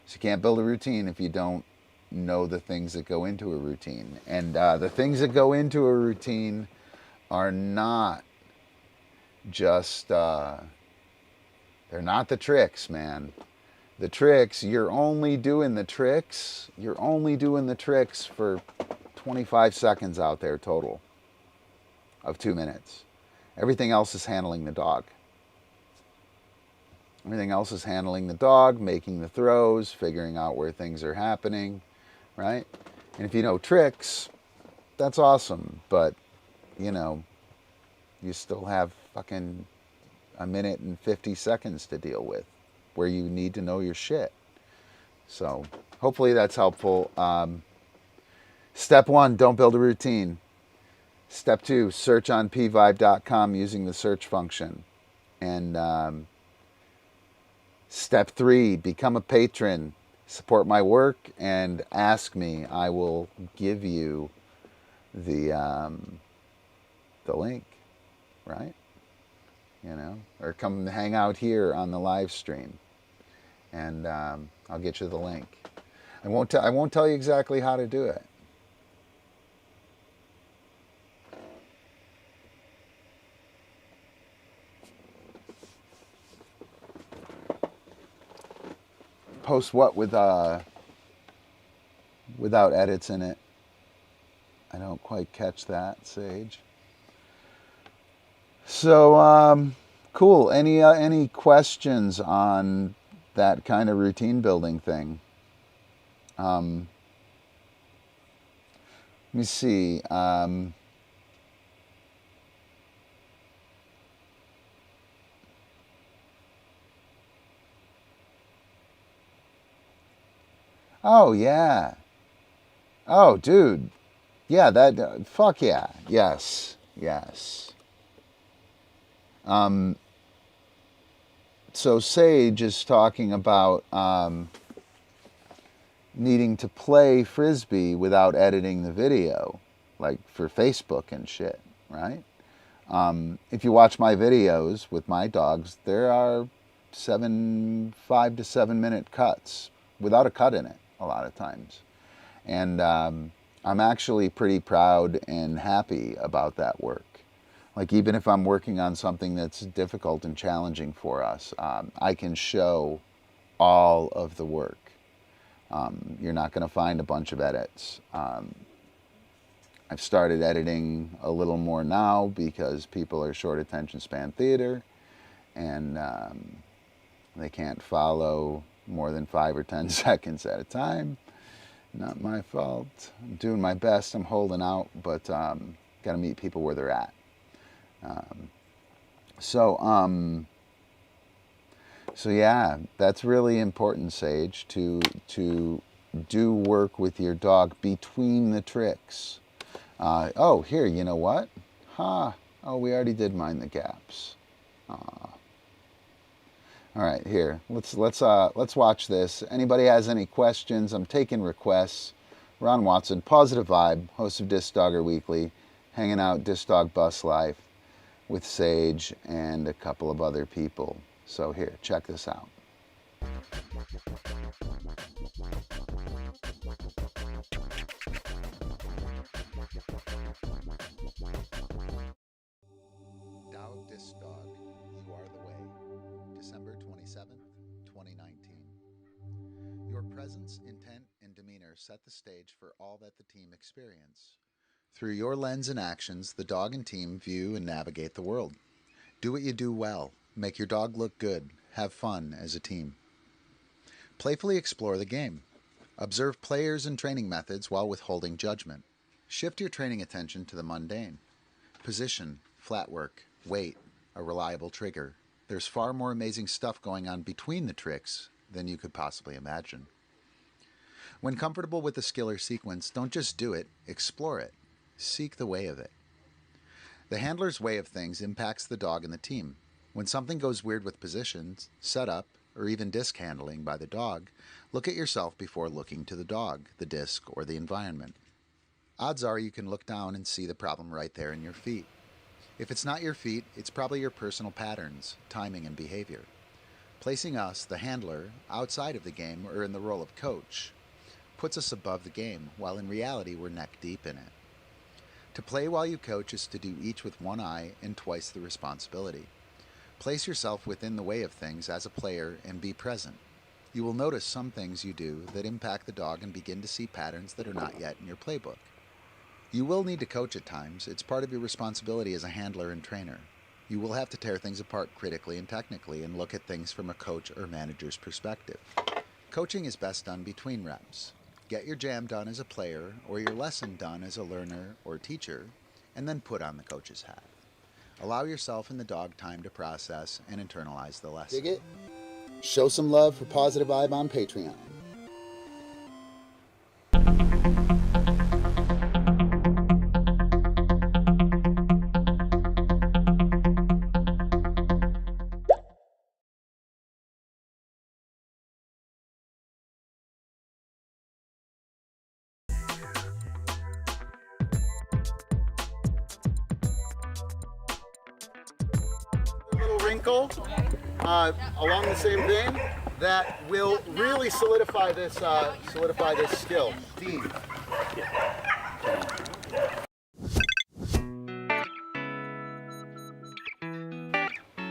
So you can't build a routine if you don't know the things that go into a routine. And the things that go into a routine are not just, they're not the tricks, man. The tricks, you're only doing the tricks for 25 seconds out there total of 2 minutes. Everything else is handling the dog. Everything else is handling the dog, making the throws, figuring out where things are happening, right? And if you know tricks, that's awesome. But, you know, you still have fucking a minute and 50 seconds to deal with where you need to know your shit. So hopefully that's helpful. Step 1, don't build a routine. Step 2, search on pvybe.com using the search function. And Step 3, become a patron. Support my work and ask me. I will give you the link, right? You know, or come hang out here on the live stream, and I'll get you the link. I won't tell you exactly how to do it. Post what without edits in it? I don't quite catch that, Sage. So, cool. Any questions on that kind of routine building thing? Let me see. Oh, yeah. Oh, dude. Yeah, that, fuck yeah. Yes. Yes. So Sage is talking about needing to play Frisbee without editing the video, like for Facebook and shit, right? If you watch my videos with my dogs, there are 5 to 7 minute cuts without a cut in it a lot of times. And I'm actually pretty proud and happy about that work. Like, even if I'm working on something that's difficult and challenging for us, I can show all of the work. You're not going to find a bunch of edits. I've started editing a little more now because people are short attention span theater, and they can't follow more than 5 or 10 seconds at a time. Not my fault. I'm doing my best. I'm holding out, but got to meet people where they're at. So yeah, that's really important, Sage, to do work with your dog between the tricks. Oh, here, you know what? Oh, we already did mind the gaps. All right, here. Let's watch this. Anybody has any questions? I'm taking requests. Ron Watson, Pawsitive Vybe, host of DiscDogger Weekly, hanging out DiscDog Buslife with Sage and a couple of other people. So here, check this out. Tao of DiscDog, You Are the Way, December 27th, 2019. Your presence, intent, and demeanor set the stage for all that the team experience. Through your lens and actions, the dog and team view and navigate the world. Do what you do well. Make your dog look good. Have fun as a team. Playfully explore the game. Observe players and training methods while withholding judgment. Shift your training attention to the mundane. Position, flat work, weight, a reliable trigger. There's far more amazing stuff going on between the tricks than you could possibly imagine. When comfortable with the skill or sequence, don't just do it, explore it. Seek the way of it. The handler's way of things impacts the dog and the team. When something goes weird with positions, setup, or even disc handling by the dog, look at yourself before looking to the dog, the disc, or the environment. Odds are you can look down and see the problem right there in your feet. If it's not your feet, it's probably your personal patterns, timing, and behavior. Placing us, the handler, outside of the game or in the role of coach puts us above the game, while in reality we're neck deep in it. To play while you coach is to do each with one eye and twice the responsibility. Place yourself within the way of things as a player and be present. You will notice some things you do that impact the dog and begin to see patterns that are not yet in your playbook. You will need to coach at times. It's part of your responsibility as a handler and trainer. You will have to tear things apart critically and technically and look at things from a coach or manager's perspective. Coaching is best done between reps. Get your jam done as a player or your lesson done as a learner or teacher, and then put on the coach's hat. Allow yourself and the dog time to process and internalize the lesson. Dig it? Show some love for Pawsitive Vybe on Patreon. Little wrinkle along the same vein that will really solidify this skill. Dean.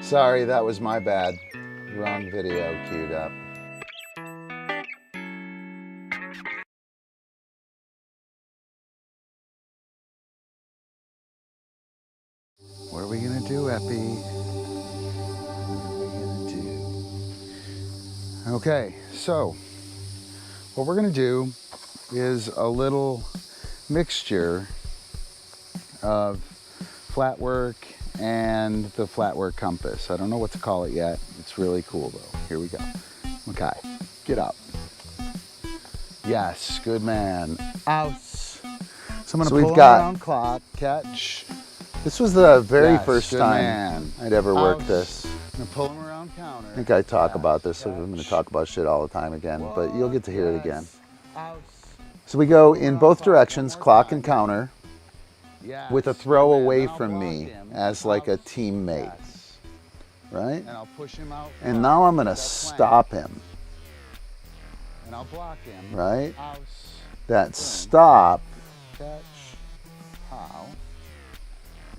Sorry, that was my bad. Wrong video queued up. What are we gonna do, Epi? What are we gonna do? Okay, so what we're gonna do is a little mixture of flat work and the flat work compass. I don't know what to call it yet. It's really cool though. Here we go. Okay, get up. Yes, good man. Ouse. So I'm gonna pull him around clock, catch. This was the very first time I'd ever worked this. I'm gonna pull him around counter. I think I talk about this, so I'm gonna talk about shit all the time again, but you'll get to hear it again. So we go in both directions, clock and counter, with a throw away from me as like a teammate, right? And now I'm gonna stop him, right? That stop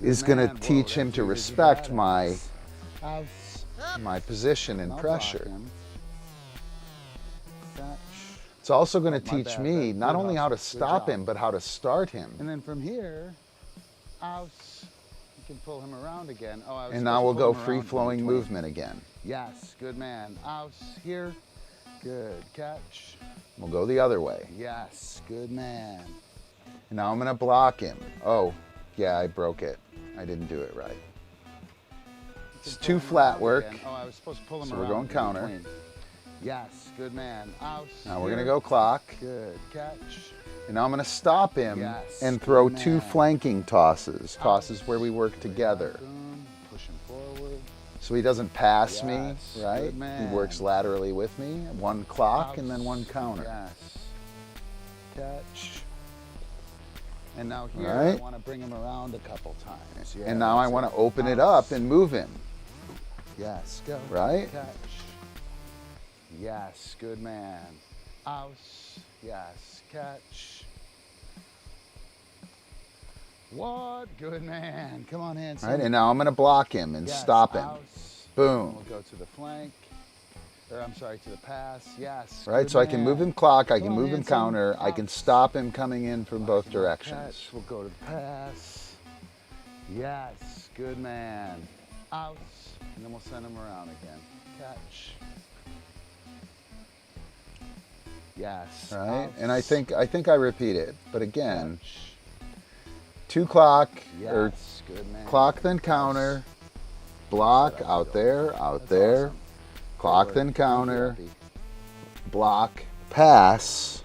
is gonna teach him to respect my position and pressure. It's also going to teach me not only how to stop him, but how to start him. And then from here, you can pull him around again. And now we'll go free-flowing movement again. Yes, good man. Here, good catch. We'll go the other way. Yes, good man. And now I'm going to block him. Oh, yeah, I broke it. I didn't do it right. It's too flat work. I was supposed to pull him around. So we're going counter. Yes, good man. Now we're gonna go clock. Good catch. And now I'm gonna stop him and throw two flanking tosses. Tosses where we work together. Push him forward. So he doesn't pass me, right? He works laterally with me. One clock and then one counter. Yes. Catch. And now here I want to bring him around a couple times. And now I want to open it up and move him. Yes, go. Right? Catch. Yes, good man. Ouse. Yes, catch. What? Good man. Come on, Hanson. Right, and now I'm going to block him and stop him. Ouse. Boom. We'll go to the flank. Or I'm sorry, to the pass. Yes. Right, so I can move him clock, I can move him counter, I can stop him coming in from both directions. We'll go to the pass. Yes, good man. Ouse. And then we'll send him around again. Catch. Yes. Right. And I think I repeat it, but again, 2 clock or clock then counter, block out there, clock then counter, block, pass,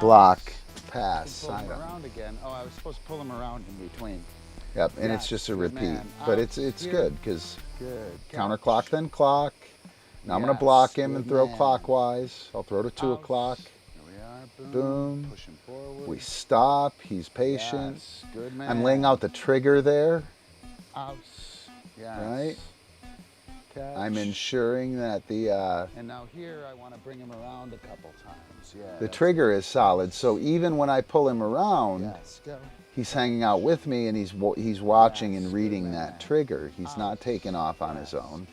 block, pass. Around again. Oh, I was supposed to pull him around in between. Yep, and it's just a repeat, but it's good because counter clock then clock. Now I'm going to block him and throw clockwise. I'll throw to 2 o'clock. Boom. Push him forward. We stop. He's patient. Yes. Good man. I'm laying out the trigger there. Yes. Right? Catch. I'm ensuring that the... and now here I want to bring him around a couple times. Yeah. The trigger is solid, so even when I pull him around, he's hanging out with me and he's watching and reading that trigger. He's not taking off on his own.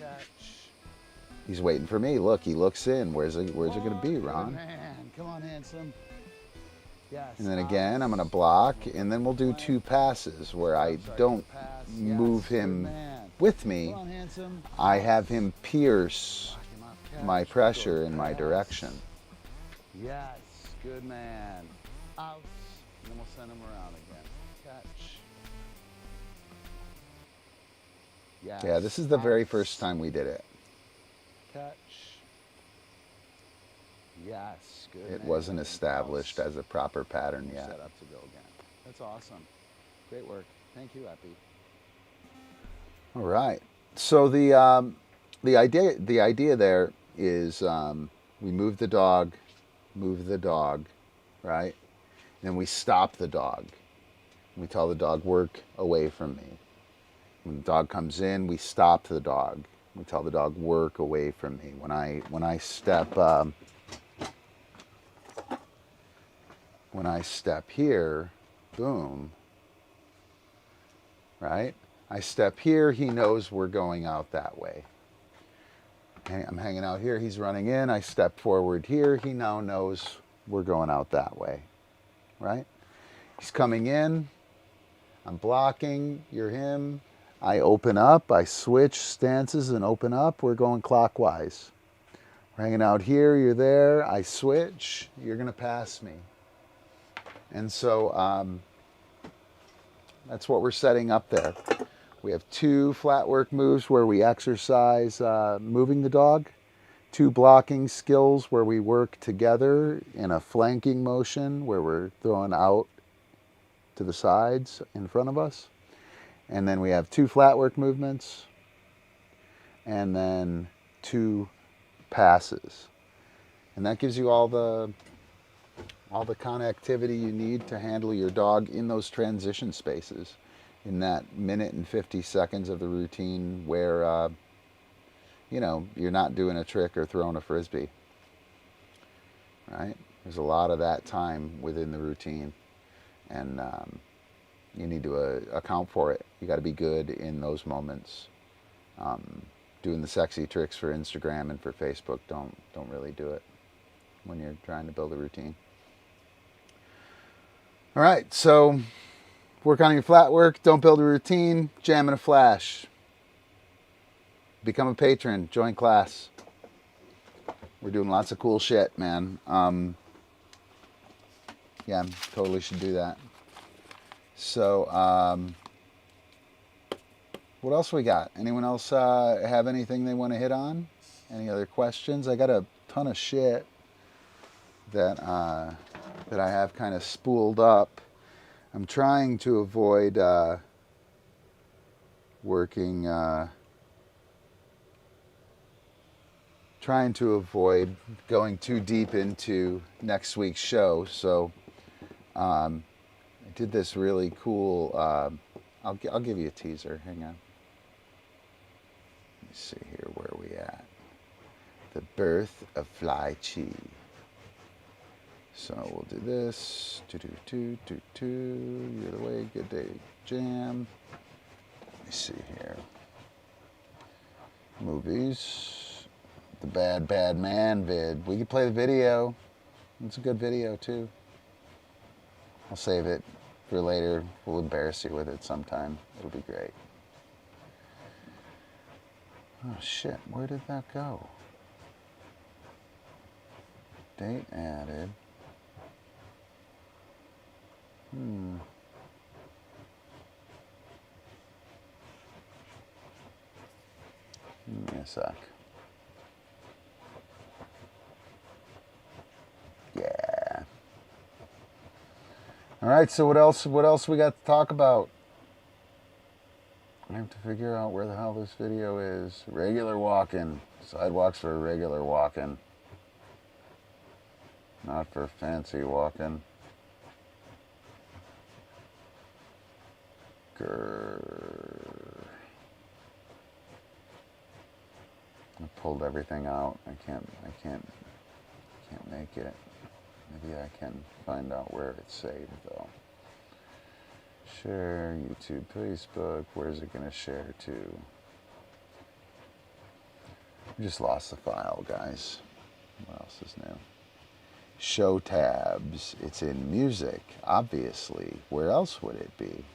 He's waiting for me. Look, he looks in. Where's it going to be, Ron? Man, come on, handsome. Yes. And then again, I'm going to block, and then we'll do 2 passes where I don't move him with me. I have him pierce my pressure in my direction. Yes, good man. Out. And then we'll send him around again. Catch. Yes. Yeah, this is the very first time we did it. Catch. Yes, good. It wasn't established as a proper pattern yet. Set up to go again. That's awesome. Great work. Thank you, Epi. All right. So the idea there is we move the dog, right? Then we stop the dog. We tell the dog, work away from me. When the dog comes in, we stop the dog. We tell the dog, work away from me. When I step here, boom, right? I step here, he knows we're going out that way. I'm hanging out here, he's running in, I step forward here, he now knows we're going out that way, right? He's coming in, I'm blocking, you're him. I open up, I switch stances and open up. We're going clockwise. We're hanging out here, you're there. I switch, you're going to pass me. And so that's what we're setting up there. We have 2 flat work moves where we exercise moving the dog, 2 blocking skills where we work together in a flanking motion where we're throwing out to the sides in front of us. And then we have 2 flat work movements and then 2 passes. And that gives you all the connectivity you need to handle your dog in those transition spaces, in that minute and 50 seconds of the routine where, you're not doing a trick or throwing a frisbee, right? There's a lot of that time within the routine, and you need to account for it. You got to be good in those moments. Doing the sexy tricks for Instagram and for Facebook don't really do it when you're trying to build a routine. All right, so work on your flat work, don't build a routine, jam in a flash. Become a patron, join class. We're doing lots of cool shit, man. Yeah, totally should do that. So, what else we got? Anyone else have anything they want to hit on? Any other questions? I got a ton of shit that I have kind of spooled up. I'm trying to avoid going too deep into next week's show. So I did this really cool. I'll give you a teaser. Hang on. Let me see here where are we at. The birth of Fly Chi. So we'll do this. You're the way. Good day. Jam. Let me see here. Movies. The Bad Man vid. We could play the video. It's a good video too. I'll save it for later. We'll embarrass you with it sometime. It'll be great. Oh shit, where did that go? Date added. Give me a sec. Yeah. All right, so what else we got to talk about? I have to figure out where the hell this video is. Regular walking. Sidewalks for regular walking. Not for fancy walking. I pulled everything out. I can't make it. Maybe I can find out where it's saved though. Share, YouTube, Facebook. Where's it gonna share to? We just lost the file, guys. What else is new? Show tabs. It's in music, obviously. Where else would it be?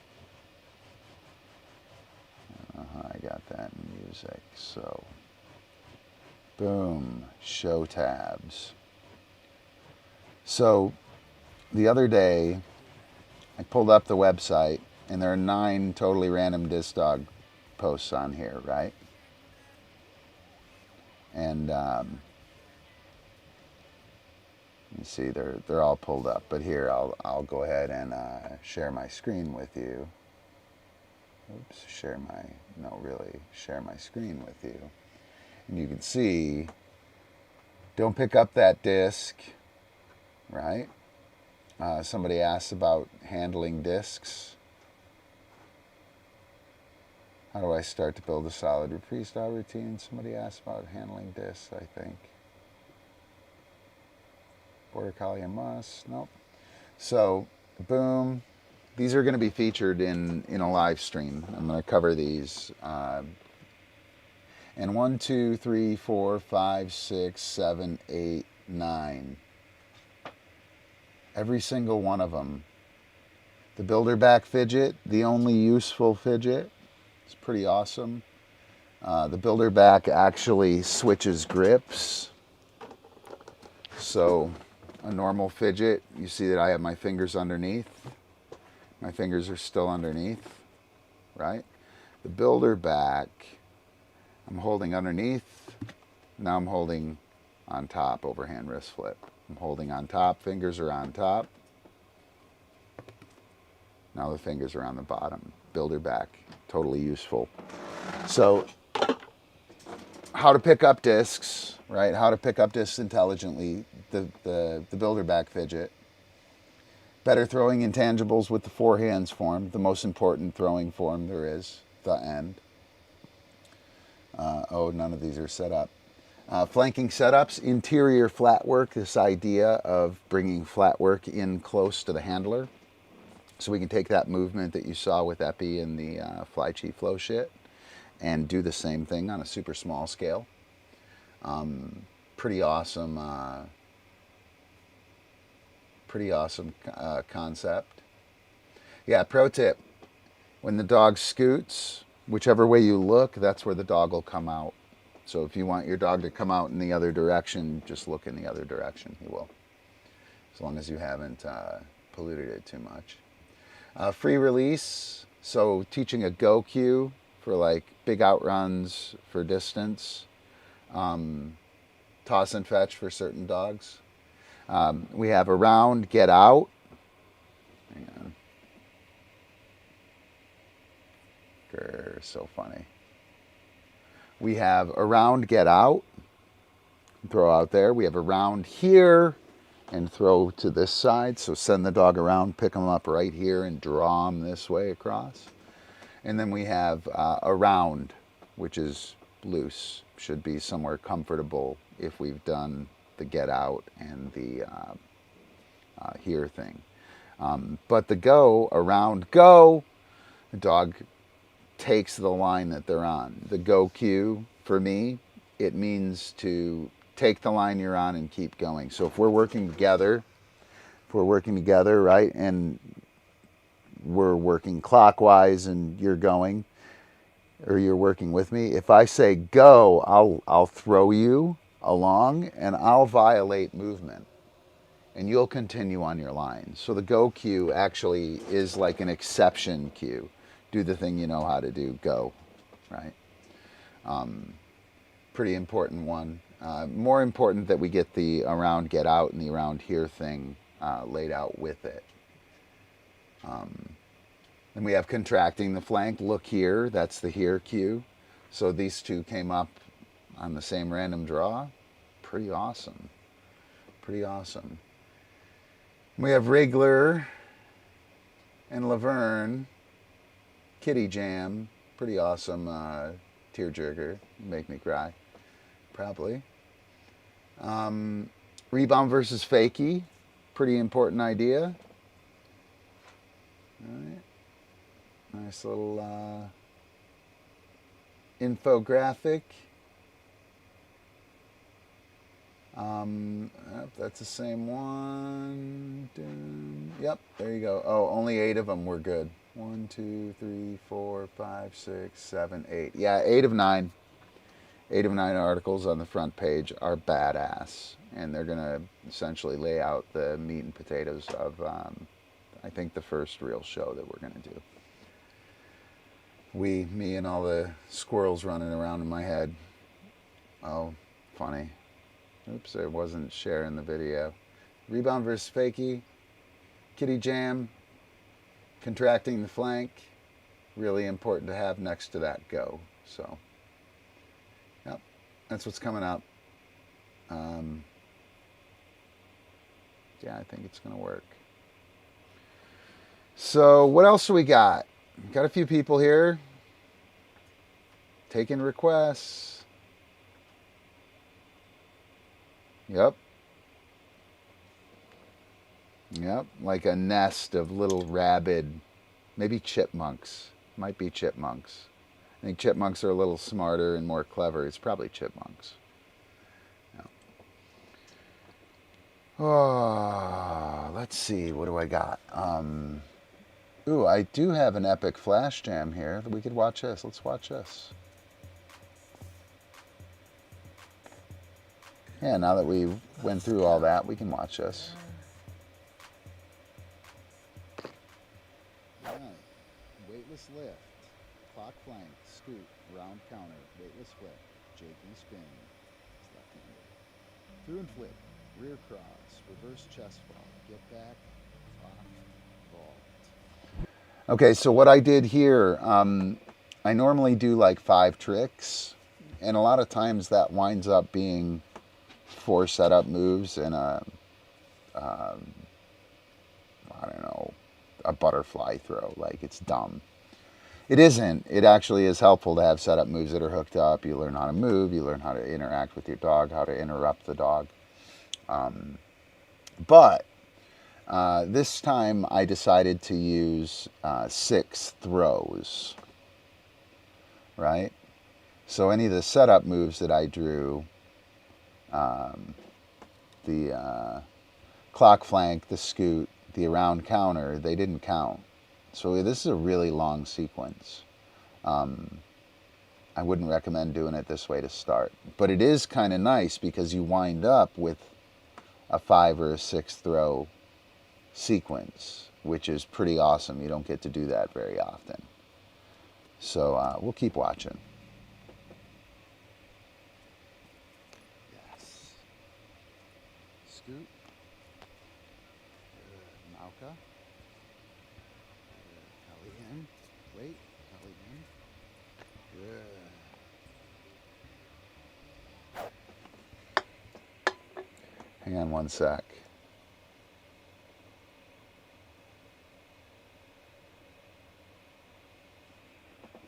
I got that in music. So, boom, show tabs. So, the other day, I pulled up the website, and there are 9 totally random DiscDog posts on here, right? And let me see, they're all pulled up. But here, I'll go ahead and share my screen with you. Oops, share my screen with you. And you can see, don't pick up that disc, right? Somebody asked about handling discs. How do I start to build a solid freestyle routine? Somebody asked about handling discs, I think. Border Collie a must? Nope. So, boom. These are going to be featured in a live stream. I'm going to cover these. And 1, 2, 3, 4, 5, 6, 7, 8, 9. Every single one of them The builder back fidget, the only useful fidget. It's pretty awesome. The builder back actually switches grips. So a normal fidget, you see that I have my fingers underneath. My fingers are still underneath, right? The builder back, I'm holding underneath. Now I'm holding on top, overhand wrist flip. I'm holding on top, fingers are on top. Now the fingers are on the bottom. Builder back, totally useful. So how to pick up discs, right? How to pick up discs intelligently, the builder back fidget. Better throwing intangibles with the four hands form, the most important throwing form there is, the end. None of these are set up. Flanking setups, interior flat work, this idea of bringing flat work in close to the handler. So we can take that movement that you saw with Epi in the Fly Chi Flow shit and do the same thing on a super small scale. Pretty awesome concept. Yeah, pro tip, when the dog scoots, whichever way you look, that's where the dog will come out. So if you want your dog to come out in the other direction, just look in the other direction, he will. As long as you haven't polluted it too much. Free release, so teaching a go cue for like big outruns for distance. Toss and fetch for certain dogs. We have around, get out. Hang on. Grr, so funny. We have around, get out. Throw out there. We have around here and throw to this side. So send the dog around, pick them up right here and draw them this way across. And then we have around, which is loose. Should be somewhere comfortable if we've done the get out and the here thing. But the go, around, go, the dog takes the line that they're on. The go cue, for me, it means to take the line you're on and keep going. So if we're working together, right, and we're working clockwise and you're going, or you're working with me, if I say go, I'll throw you along and I'll violate movement and you'll continue on your line. So the go cue actually is like an exception cue. Do the thing you know how to do, go, right? Pretty important one. More important that we get the around, get out and the around here thing laid out with it. Then we have contracting the flank, look here, that's the here cue. So these two came up on the same random draw. Pretty awesome. Pretty awesome. We have Wriggler and Laverne, Kitty Jam, pretty awesome tearjerker, make me cry, probably. Rebound versus fakie, pretty important idea. All right. Nice little infographic. That's the same one. Yep, there you go. Oh, only 8 of them were good. 1, 2, 3, 4, 5, 6, 7, 8. Yeah, 8 of 9. 8 of 9 articles on the front page are badass. And they're going to essentially lay out the meat and potatoes of, I think, the first real show that we're going to do. Me and all the squirrels running around in my head. Oh, funny. Oops, I wasn't sharing the video. Rebound versus fakie. Kitty Jam. Contracting the flank. Really important to have next to that go. So, yep, that's what's coming up. Yeah, I think it's going to work. So, what else do we got? Got a few people here. Taking requests. Yep, like a nest of little rabid, maybe chipmunks. Might be chipmunks. I think chipmunks are a little smarter and more clever. It's probably chipmunks. Yeah. Oh, let's see. What do I got? Ooh, I do have an epic flash jam here. We could watch this. Let's watch this. Yeah, now that we went through all that, we can watch this. All right. Weightless lift, clock flank, scoot, round counter, weightless flip, Jakey spin, left-handed. Through and flip, rear cross, reverse chest fall, get back, clock, vault. Okay, so what I did here, I normally do like 5 tricks, and a lot of times that winds up being 4 setup moves and I don't know, a butterfly throw. Like, it's dumb. It isn't. It actually is helpful to have setup moves that are hooked up. You learn how to move. You learn how to interact with your dog, how to interrupt the dog. But this time I decided to use 6 throws, right? So any of the setup moves that I drew, the clock flank, the scoot, the around counter, they didn't count. So this is a really long sequence. I wouldn't recommend doing it this way to start. But it is kind of nice because you wind up with a 5 or a 6 throw sequence, which is pretty awesome. You don't get to do that very often. So we'll keep watching. Yes. Scoot. Mauka. Belly in. Wait. Belly in. Good. Hang on one sec.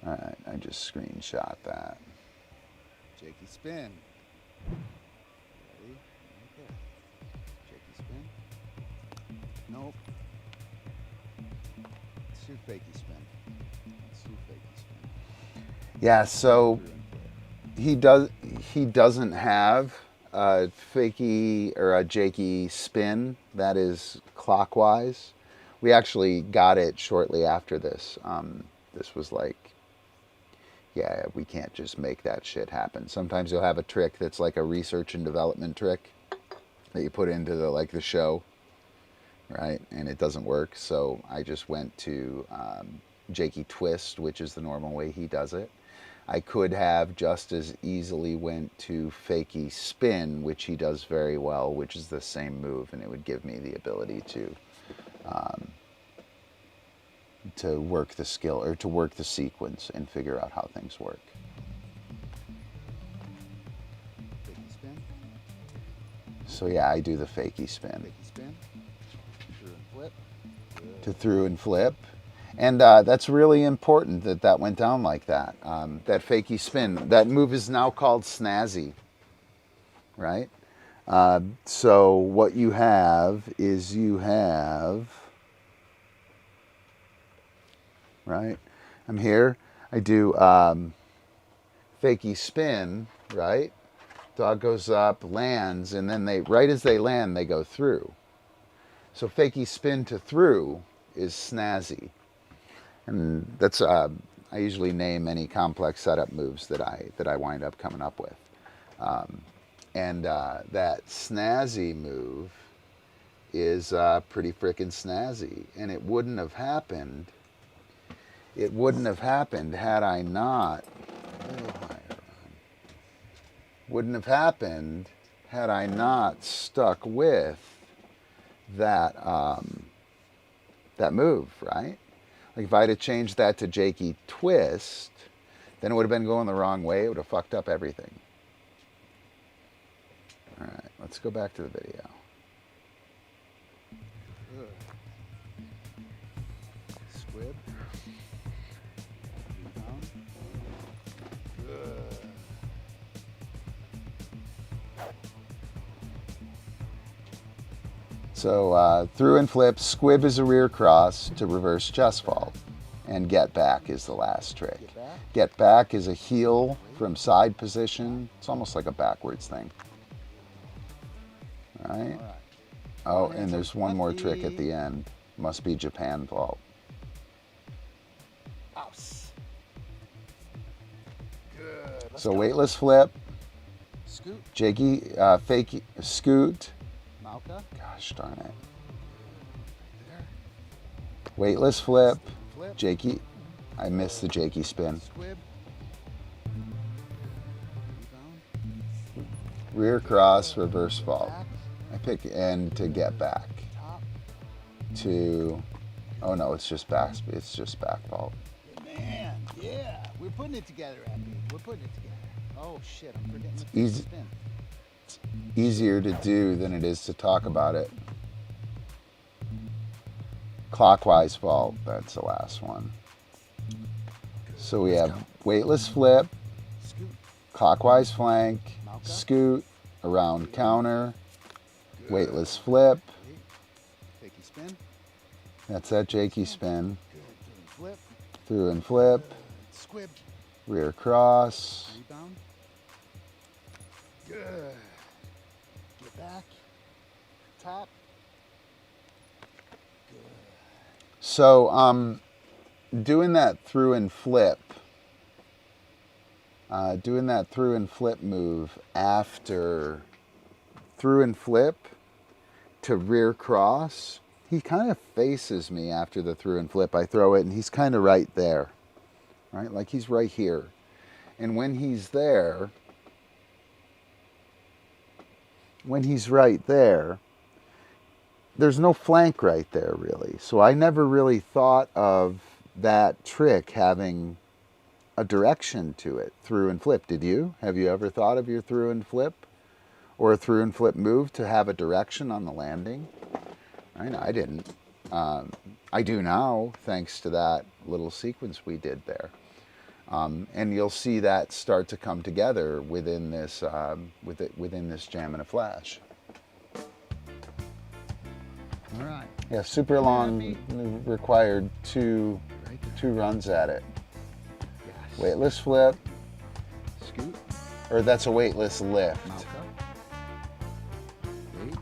All right, I just screenshot that. Jakey spin. Ready? Okay. Jakey spin. Nope. Let's do fakey spin. Let's do fakey spin. Yeah, so he doesn't have a fakey or a Jakey spin that is clockwise. We actually got it shortly after this. This was like, yeah, we can't just make that shit happen. Sometimes you'll have a trick that's like a research and development trick that you put into the show, right? And it doesn't work. So I just went to Jakey twist, which is the normal way he does it. I could have just as easily went to fakey spin, which he does very well, which is the same move, and it would give me the ability to work the skill or to work the sequence and figure out how things work. Fakey spin. So yeah, I do the fakey spin. Fakey spin. Through and flip. Good. To through and flip. And that's really important that went down like that. That fakey spin. That move is now called snazzy, right? So what you have is right? I'm here. I do fakey spin, right? Dog goes up, lands, and then right as they land, they go through. So fakey spin to through is snazzy. And that's I usually name any complex setup moves that I wind up coming up with. And that snazzy move is pretty frickin' snazzy. And it wouldn't have happened had I not, stuck with that that move, right? Like if I'd have changed that to Jakey twist, then it would have been going the wrong way. It would have fucked up everything. All right, let's go back to the video. Squib. So through and flip, squib is a rear cross to reverse chest fault, and get back is the last trick. Get back is a heel from side position. It's almost like a backwards thing. All right. Oh, and there's one more trick at the end. Must be Japan vault. Paus. Good. Let's So go. weightless flip, Scoot. jakey, fake scoot. Malka. Gosh darn it. There. Weightless flip, Flip. jakey. I missed the jakey spin. Squib. Rebound. Rear cross, reverse fault. Back. I pick end to get back. Top. To, oh no, it's just back. It's just back fault. Man, yeah. We're putting it together, Abby. We're putting it together. Oh shit, I'm forgetting the Easy. spin. Easier to do than it is to talk about it. Clockwise fault. That's the last one. So we have weightless flip, Scoot. clockwise flank, Malka. scoot, around counter, weightless flip. Fakey spin. That's that jakey spin. Good. Flip. Through and flip, Squib. rear cross. Rebound. Good. Get back. Top. So doing that through and flip, move after through and flip to rear cross, he kind of faces me after the through and flip. I throw it and he's kind of right there, right? Like he's right here. And when he's there, there's no flank right there really. So I never really thought of that trick having a direction to it, through and flip. Did you? Have you ever thought of your through and flip or a through and flip move to have a direction on the landing? I didn't. I do now, thanks to that little sequence we did there. And you'll see that start to come together within this within this Jam in a Flash. All right. Yeah, super long, required two runs at it. Yes. Weightless flip, Scoot. or that's a weightless lift. Malka. Wait.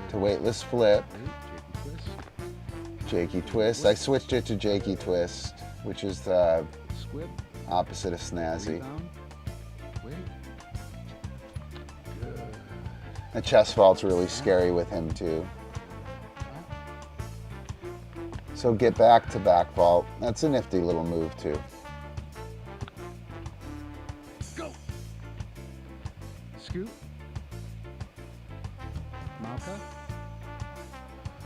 To weightless flip, Wait. Jakey twist. jakey twist. I switched it to jakey twist, which is the Squib. opposite of snazzy. Rebound. Wait. Good. The chest vault's really scary with him too. So get back to back vault. That's a nifty little move too. Go. Scoot. Malka.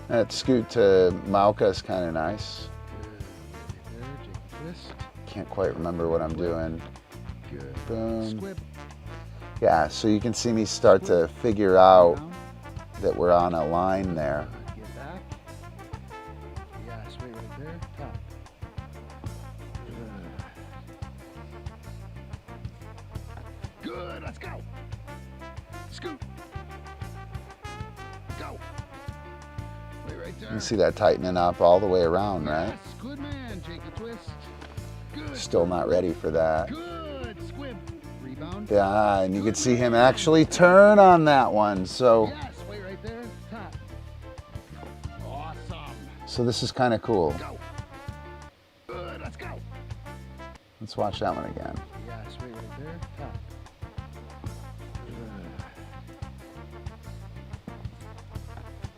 That scoot to Mauka is kind of nice. Good. Right there. Jakey twist. Can't quite remember what I'm doing. Good. Boom. Squib. Yeah, so you can see me start to figure out Down. that we're on a line there. Get back. Yes, wait right there. Top. Good. Good. Let's go. Scoot. Go. Wait right there. You see that tightening up all the way around, right? Yes, good man, Jakey twist. Good. Still not ready for that. Good. Squib. Rebound. Yeah, and you could see him actually turn on that one. So, Yes, wait right there. Top. Awesome. so this is kind of cool. Go. Good. Let's go. Let's watch that one again. Yes, wait right there. Top.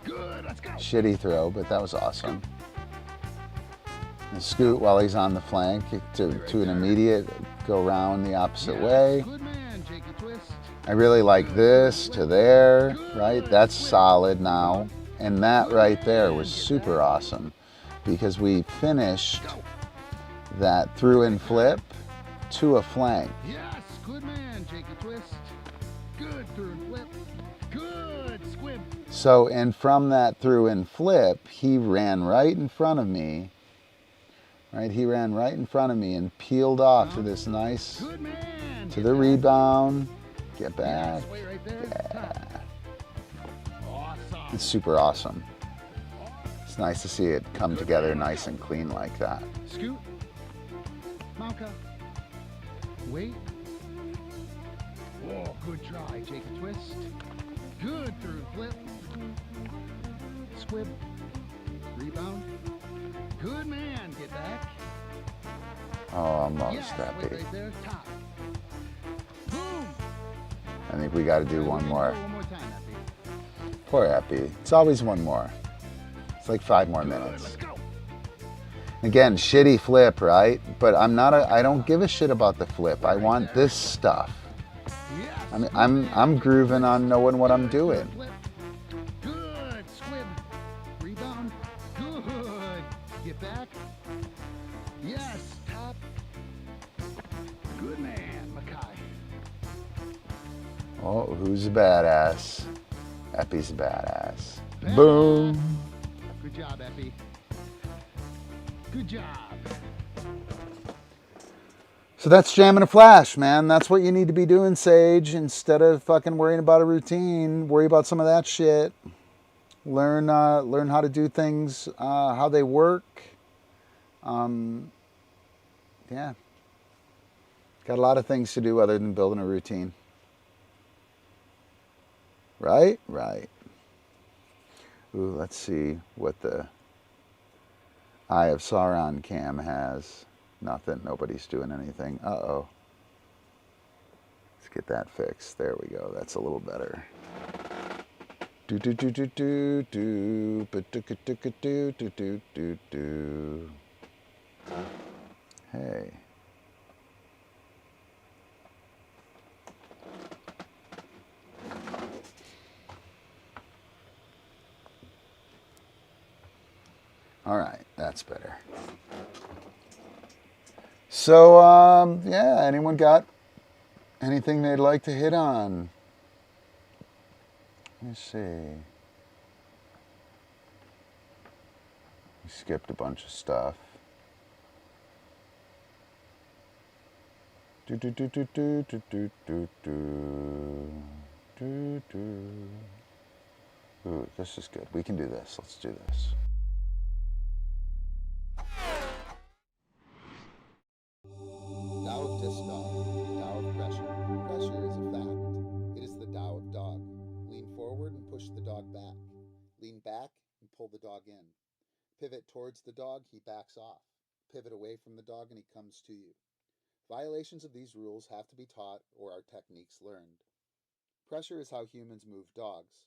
Good. Let's go. Shitty throw, but that was awesome. And scoot while he's on the flank to an immediate go round the opposite way. Good man, Jakey twist. I really like this to there, right? That's solid now. And that right there was super awesome because we finished that through and flip to a flank. Yes, good man, Jakey twist. Good through and flip. Good squib. So, and from that through and flip, he ran right in front of me. Right, he ran right in front of me and peeled off to this nice, Good man. to the rebound, get back. Yes, wait right there. Top. Awesome. It's super awesome. It's nice to see it come together nice and clean like that. Scoot. Malka. Wait. Whoa, good try, Jakey twist. Good through flip. Squib. Rebound. Good man. Get back. Oh, almost Yes, happy. wait right there. Top. Boom. I think we got to do one more. One more time, Epi. Poor Epi. It's always one more. It's like 5 more Good, minutes. let's go. Again, shitty flip, right? But I don't give a shit about the flip. I want this stuff. Yes. I mean, I'm grooving on knowing what I'm doing. Flip. Good. Squib. Rebound. Good. Get back. Yes. Top. Good man, Mackay. Oh, who's a badass? Epi's a badass. Boom. Good job, Epi. Good job. So that's jamming a flash, man. That's what you need to be doing, Sage. Instead of fucking worrying about a routine, worry about some of that shit. Learn how to do things, how they work. Yeah. Got a lot of things to do other than building a routine. Right? Right. Ooh, let's see what the Eye of Sauron cam has. Nothing. Nobody's doing anything. Uh-oh. Let's get that fixed. There we go. That's a little better. Do do do do do do do do do do do do do. Hey. All right, that's better. So, yeah, anyone got anything they'd like to hit on? Let me see. We skipped a bunch of stuff. Do do do do do do do do do do. Ooh, this is good. We can do this. Let's do this. Tao of DiscDog, Tao of Pressure. Pressure is a fact. It is the Tao of dog. Lean forward and push the dog back. Lean back and pull the dog in. Pivot towards the dog, he backs off. Pivot away from the dog and he comes to you. Violations of these rules have to be taught or are techniques learned. Pressure is how humans move dogs.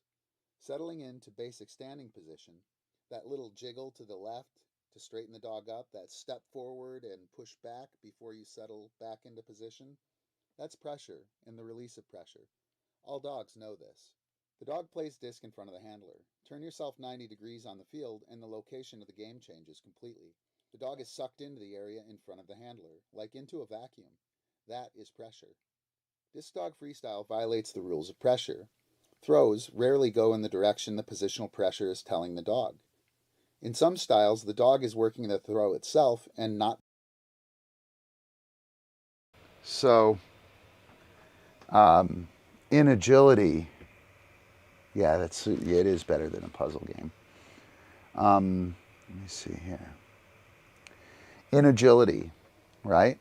Settling into basic standing position, that little jiggle to the left to straighten the dog up, that step forward and push back before you settle back into position, that's pressure and the release of pressure. All dogs know this. The dog plays disc in front of the handler. Turn yourself 90 degrees on the field and the location of the game changes completely. The dog is sucked into the area in front of the handler, like into a vacuum. That is pressure. DiscDog freestyle violates the rules of pressure. Throws rarely go in the direction the positional pressure is telling the dog. In some styles, the dog is working the throw itself and not. So, in agility, yeah, it is better than a puzzle game. Let me see here. In agility, right?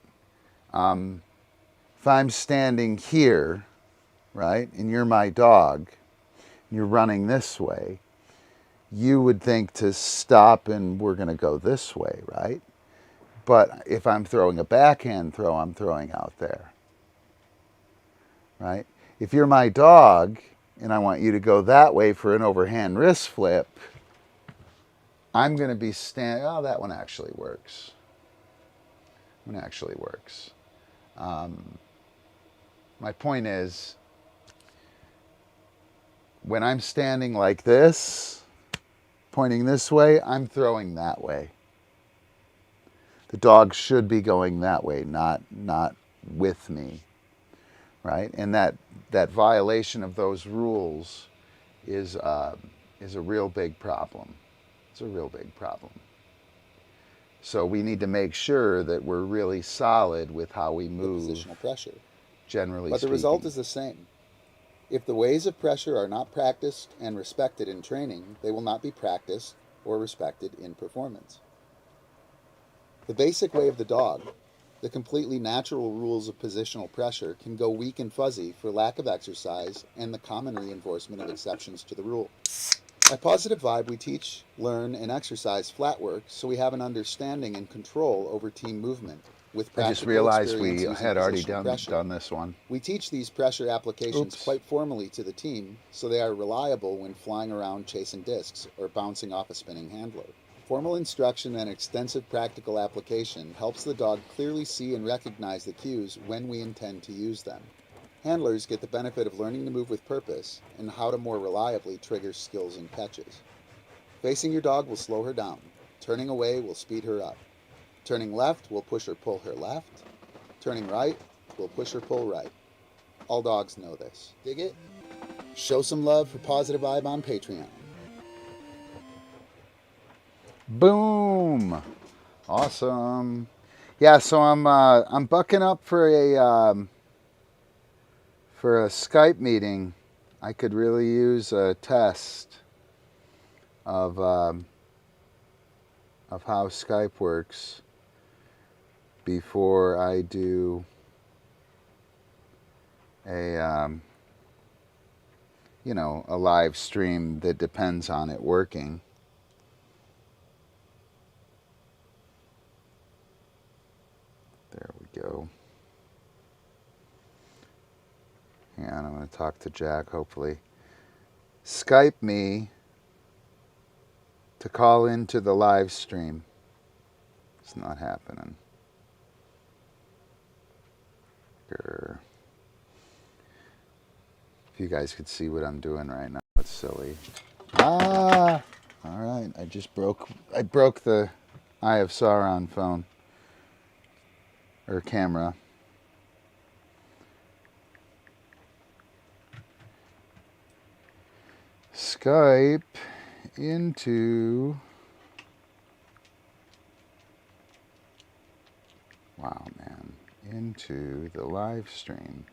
If I'm standing here, right, and you're my dog, and you're running this way, you would think to stop and we're going to go this way, right? But if I'm throwing a backhand throw, I'm throwing out there, right? If you're my dog and I want you to go that way for an overhand wrist flip, I'm going to be standing. Oh, that one actually works. One actually works. My point is, when I'm standing like this, pointing this way, I'm throwing that way. The dog should be going that way, not with me, right? And that violation of those rules is a real big problem. It's a real big problem. So we need to make sure that we're really solid with how we move. The positional pressure, generally speaking. But the result is the same. If the ways of pressure are not practiced and respected in training, they will not be practiced or respected in performance. The basic way of the dog, the completely natural rules of positional pressure, can go weak and fuzzy for lack of exercise and the common reinforcement of exceptions to the rule. At Pawsitive Vybe, we teach, learn, and exercise flat work so we have an understanding and control over team movement with I just practical realized experience we using had already position pressure. done this one. We teach these pressure applications Oops. quite formally to the team so they are reliable when flying around chasing discs or bouncing off a spinning handler. Formal instruction and extensive practical application helps the dog clearly see and recognize the cues when we intend to use them. Handlers get the benefit of learning to move with purpose and how to more reliably trigger skills and catches. Facing your dog will slow her down. Turning away will speed her up. Turning left will push or pull her left. Turning right will push or pull right. All dogs know this. Dig it? Show some love for Pawsitive Vybe on Patreon. Boom! Awesome. Yeah, so I'm bucking up for a Skype meeting. I could really use a test of how Skype works before I do a a live stream that depends on it working. There we go. And I'm going to talk to Jack, hopefully. Skype me to call into the live stream. It's not happening. Grr. If you guys could see what I'm doing right now, it's silly. Ah! All right, I broke the Eye of Sauron phone. Or camera. Skype into... Wow, man. Into the live stream.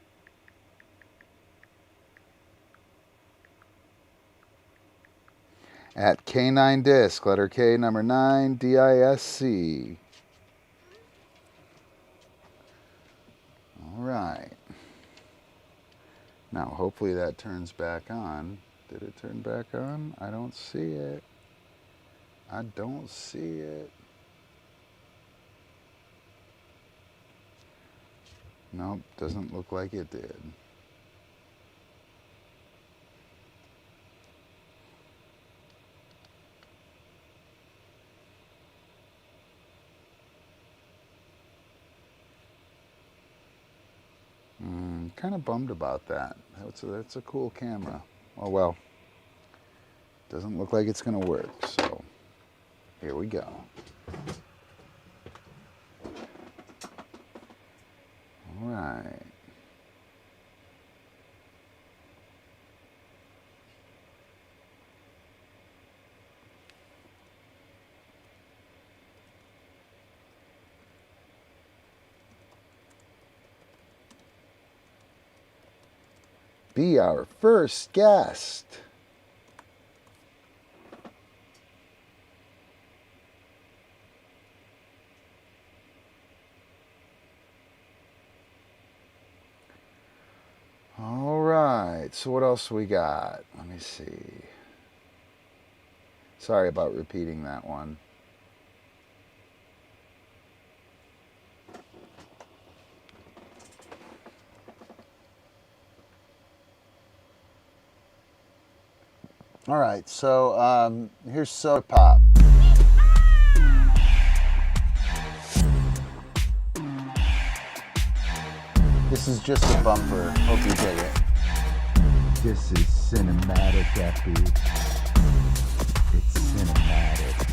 At K9 Disc, letter K, number 9, DISC. All right. Now, hopefully that turns back on. Did it turn back on? I don't see it. I don't see it. Nope, doesn't look like it did. Kind of bummed about that. That's a cool camera. Oh well. Doesn't look like it's going to work, so here we go. All right. Be our first guest. All right, so what else we got? Let me see. Sorry about repeating that one. All right, so here's Soda Pop. This is just a bumper. Hope you dig it. This is cinematic, epi. It's cinematic.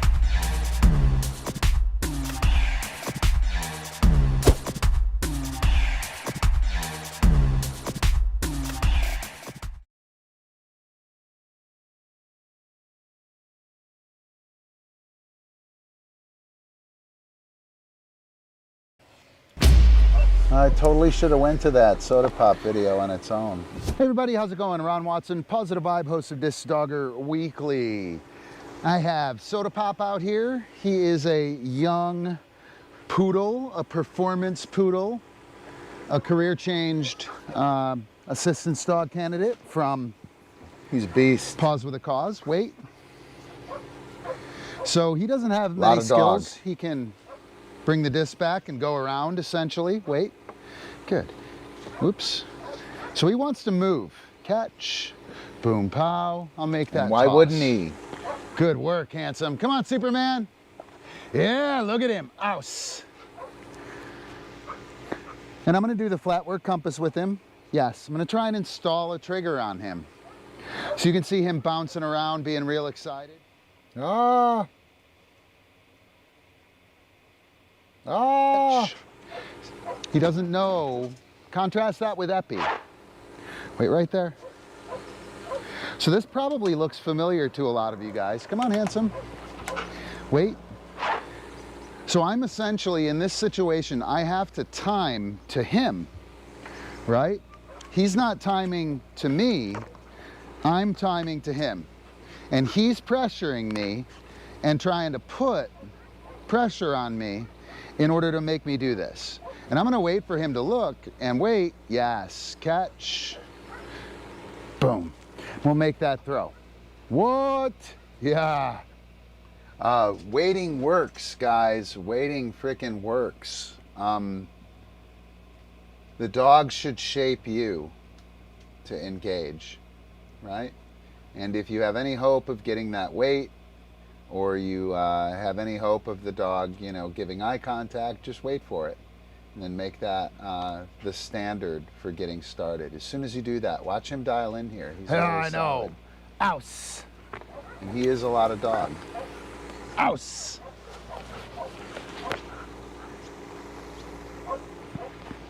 I totally should have went to that Soda Pop video on its own. Hey everybody, how's it going? Ron Watson, Pawsitive Vybe, host of DiscDogger Weekly. I have Soda Pop out here. He is a young poodle, a performance poodle, a career-changed assistance dog candidate from He's a beast. Paws with a Cause. Wait, So he doesn't have Lot many of skills. dog. He can bring the disc back and go around essentially. Wait, good. Whoops. So he wants to move. Catch, boom, pow. I'll make that And why toss. wouldn't he? Good work, handsome. Come on, Superman. Yeah, look at him. Ouse. And I'm gonna do the flat work compass with him. Yes, I'm gonna try and install a trigger on him. So you can see him bouncing around, being real excited. Ah. Ah. He doesn't know. Contrast that with Epi. Wait right there. So this probably looks familiar to a lot of you guys. Come on, handsome. Wait. So I'm essentially in this situation, I have to time to him, right? He's not timing to me, I'm timing to him. And he's pressuring me and trying to put pressure on me in order to make me do this. And I'm gonna wait for him to look and wait, yes, catch, boom. We'll make that throw. What? Yeah. Waiting works, guys. Waiting frickin' works. The dog should shape you to engage, right? And if you have any hope of getting that weight, or you have any hope of the dog, you know, giving eye contact, just wait for it. And then make that the standard for getting started. As soon as you do that, watch him dial in here. He's Yeah, very I solid. know. Ouse. And he is a lot of dog. Ouse.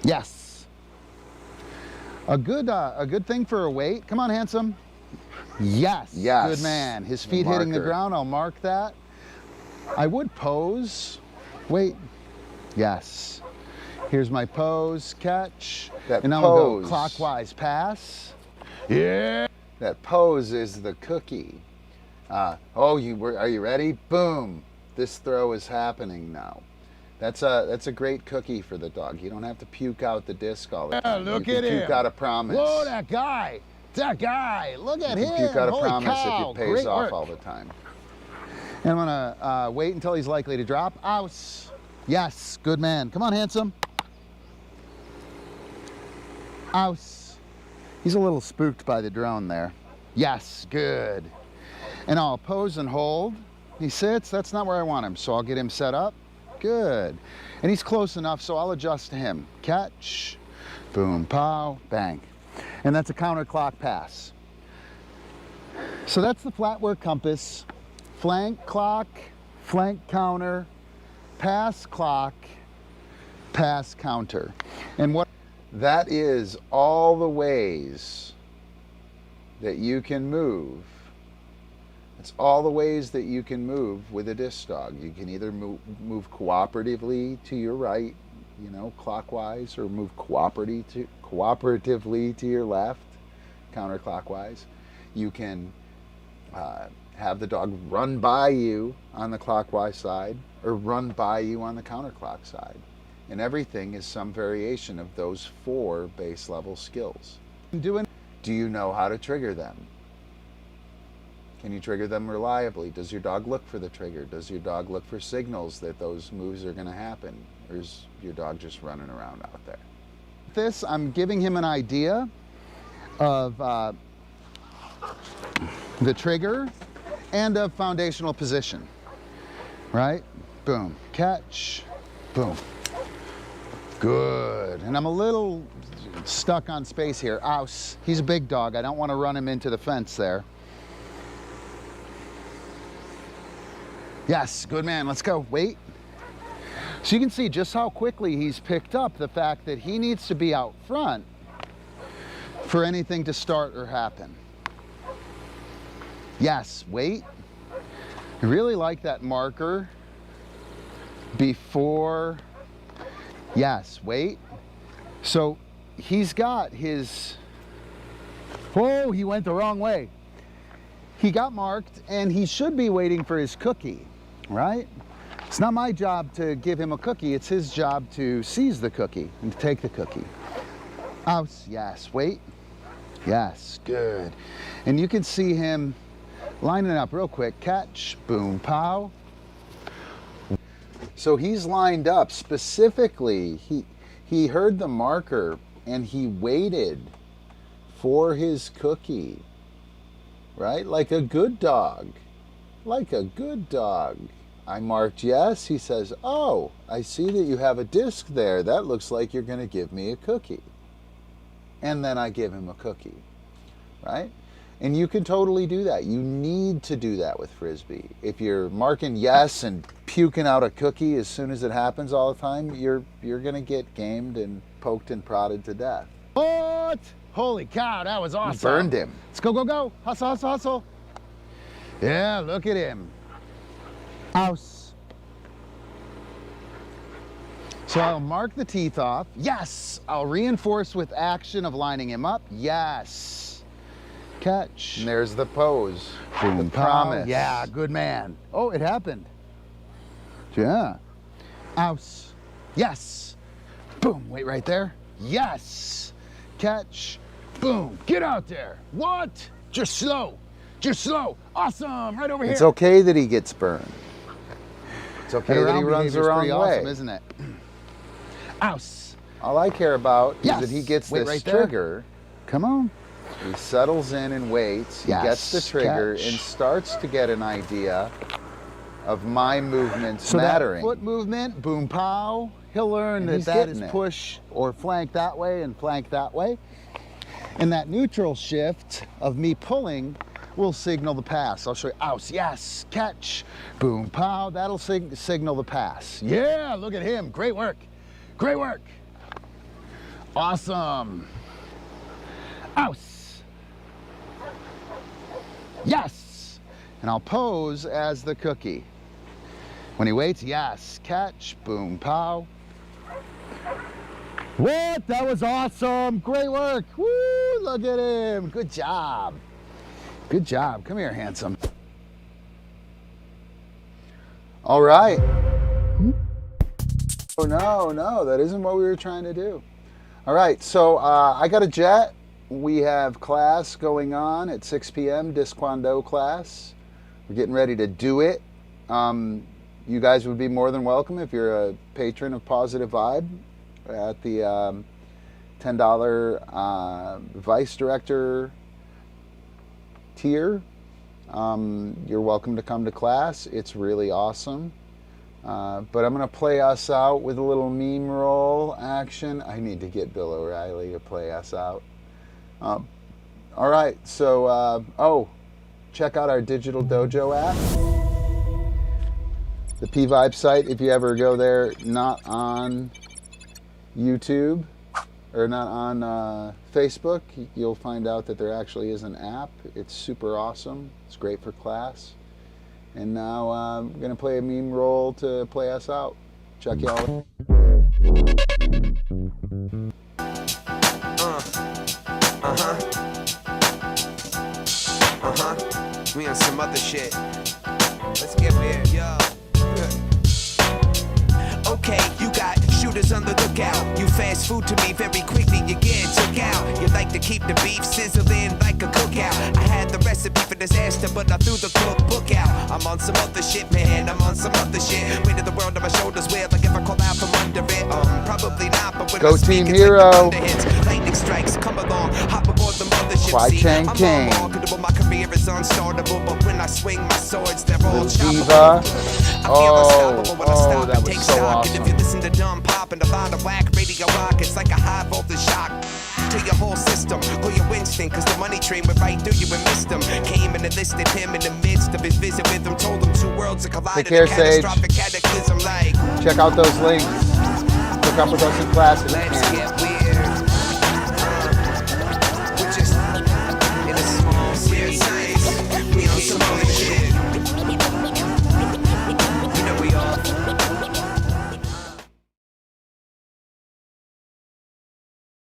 Yes. A good thing for a weight. Come on, handsome. Yes. Yes. Good man. His The feet hitting the marker. ground. I'll mark that. I would pose. Wait. Yes. Here's my pose. Catch. That and now we'll go pose. clockwise pass. Yeah. That pose is the cookie. Are you ready? Boom. This throw is happening now. That's a great cookie for the dog. You don't have to puke out the disc all the time. Look you at can him. puke out a promise. Whoa, that guy. That guy. Look at You him. can puke out a Holy promise cow. if it pays Great off work. all the time. And I'm gonna wait until he's likely to drop. Ouse. Yes, good man. Come on, handsome. Ouse. He's a little spooked by the drone there. Yes, good. And I'll pose and hold. He sits, that's not where I want him. So I'll get him set up. Good. And he's close enough, so I'll adjust to him. Catch, boom, pow, bang. And that's a counterclock pass. So that's the flat work compass. Flank clock, flank counter, pass clock, pass counter. And what That is all the ways that you can move. It's all the ways that you can move with a disc dog. You can either move cooperatively to your right, you know, clockwise, or move cooperatively to your left, counterclockwise. You can have the dog run by you on the clockwise side, or run by you on the counterclock side. And everything is some variation of those 4 base level skills. Do you know how to trigger them? Can you trigger them reliably? Does your dog look for the trigger? Does your dog look for signals that those moves are going to happen? Or is your dog just running around out there? this, I'm giving him an idea of the trigger and of foundational position, right? Boom, catch, boom. Good, and I'm a little stuck on space here. Ouse, he's a big dog. I don't want to run him into the fence there. Yes, good man, let's go, wait. So you can see just how quickly he's picked up the fact that he needs to be out front for anything to start or happen. Yes, wait. I really like that marker before. Yes, wait. So he's got his, whoa, he went the wrong way. He got marked and he should be waiting for his cookie, right? It's not my job to give him a cookie, it's his job to seize the cookie and to take the cookie. Ouse, yes, wait. Yes, good. And you can see him lining up real quick. Catch, boom, pow. So he's lined up specifically. He heard the marker and he waited for his cookie, right? Like a good dog. Like a good dog. I marked yes. He says, oh, I see that you have a disc there. That looks like you're going to give me a cookie. And then I give him a cookie, right? And you can totally do that. You need to do that with Frisbee. If you're marking yes and puking out a cookie as soon as it happens all the time, you're going to get gamed and poked and prodded to death. What? Holy cow, that was awesome. You burned him. Let's go, go, go. Hustle, hustle, hustle. Yeah, look at him. House. So I'll mark the teeth off. Yes. I'll reinforce with action of lining him up. Yes. Catch. And there's the pose. Boom, the pow. promise. Yeah, good man. Oh, it happened. Yeah. House. Yes. Boom, wait right there. Yes. Catch. Boom. Get out there. What? Just slow. Just slow. Awesome. Right over here. It's okay that he gets burned. It's okay That that he around runs the behavior's wrong pretty way. awesome, isn't it? House. All I care about Yes. is that he gets Wait this right there. trigger. Come on. He settles in and waits. He Yes, gets the trigger catch. and starts to get an idea of my movements So mattering. that foot movement, boom, pow, he'll learn And that he's that is getting it. push or flank that way and flank that way. And that neutral shift of me pulling will signal the pass. I'll show you. Ouse, yes, catch, boom, pow. That'll signal the pass. Yeah, look at him. Great work. Great work. Awesome. Ouse. Yes. And I'll pose as the cookie. When he waits, yes, catch, boom, pow. What? That was awesome. Great work. Woo, look at him. Good job. Good job. Come here, handsome. All right. Oh, no, that isn't what we were trying to do. All right, so I got a jet. We have class going on at 6 p.m., Diskwando class. We're getting ready to do it. You guys would be more than welcome if you're a patron of Pawsitive Vybe at the $10 Vice Director tier. You're welcome to come to class. It's really awesome. But I'm going to play us out with a little meme roll action. I need to get Bill O'Reilly to play us out. All right, so, check out our Digital Dojo app. The P-Vybe site, if you ever go there, not on YouTube or not on Facebook, you'll find out that there actually is an app. It's super awesome. It's great for class. And now I'm going to play a meme roll to play us out. Check y'all. We on some other shit. Let's get weird, yo. Okay, you got shooters on the lookout. You fast food to me very quickly, you get took out. You like to keep the beef sizzling like a cookout. I had the recipe for disaster, but I threw the cookbook out. I'm on some other shit, man, I'm on some other shit. Weight of the world on my shoulders, weird, like if I call out from under it. Probably not, but when Go I speak, Team it's Hero. like the thunder hits. Lightning strikes, come along, hop aboard the mothership. Kwai See, Chang I'm King. all marketable, my career is unstartable, but when I swing my swords, they're all Little choppable. Diva. I feel unstoppable when I Oh, stop that and was take so stock. And if awesome. you listen to dumb pop and a lot of whack radio rock, it's like a high voltage shock to your whole system. Call your instinct, cause the money train went right through you and missed him. Came and enlisted him in the midst of his visit with him. Told him two worlds to collide Take in a care, Sage. catastrophic cataclysm like Check out those links. Hook up with us in class if you let's can. get weird. We're just in a small serious science. We on some other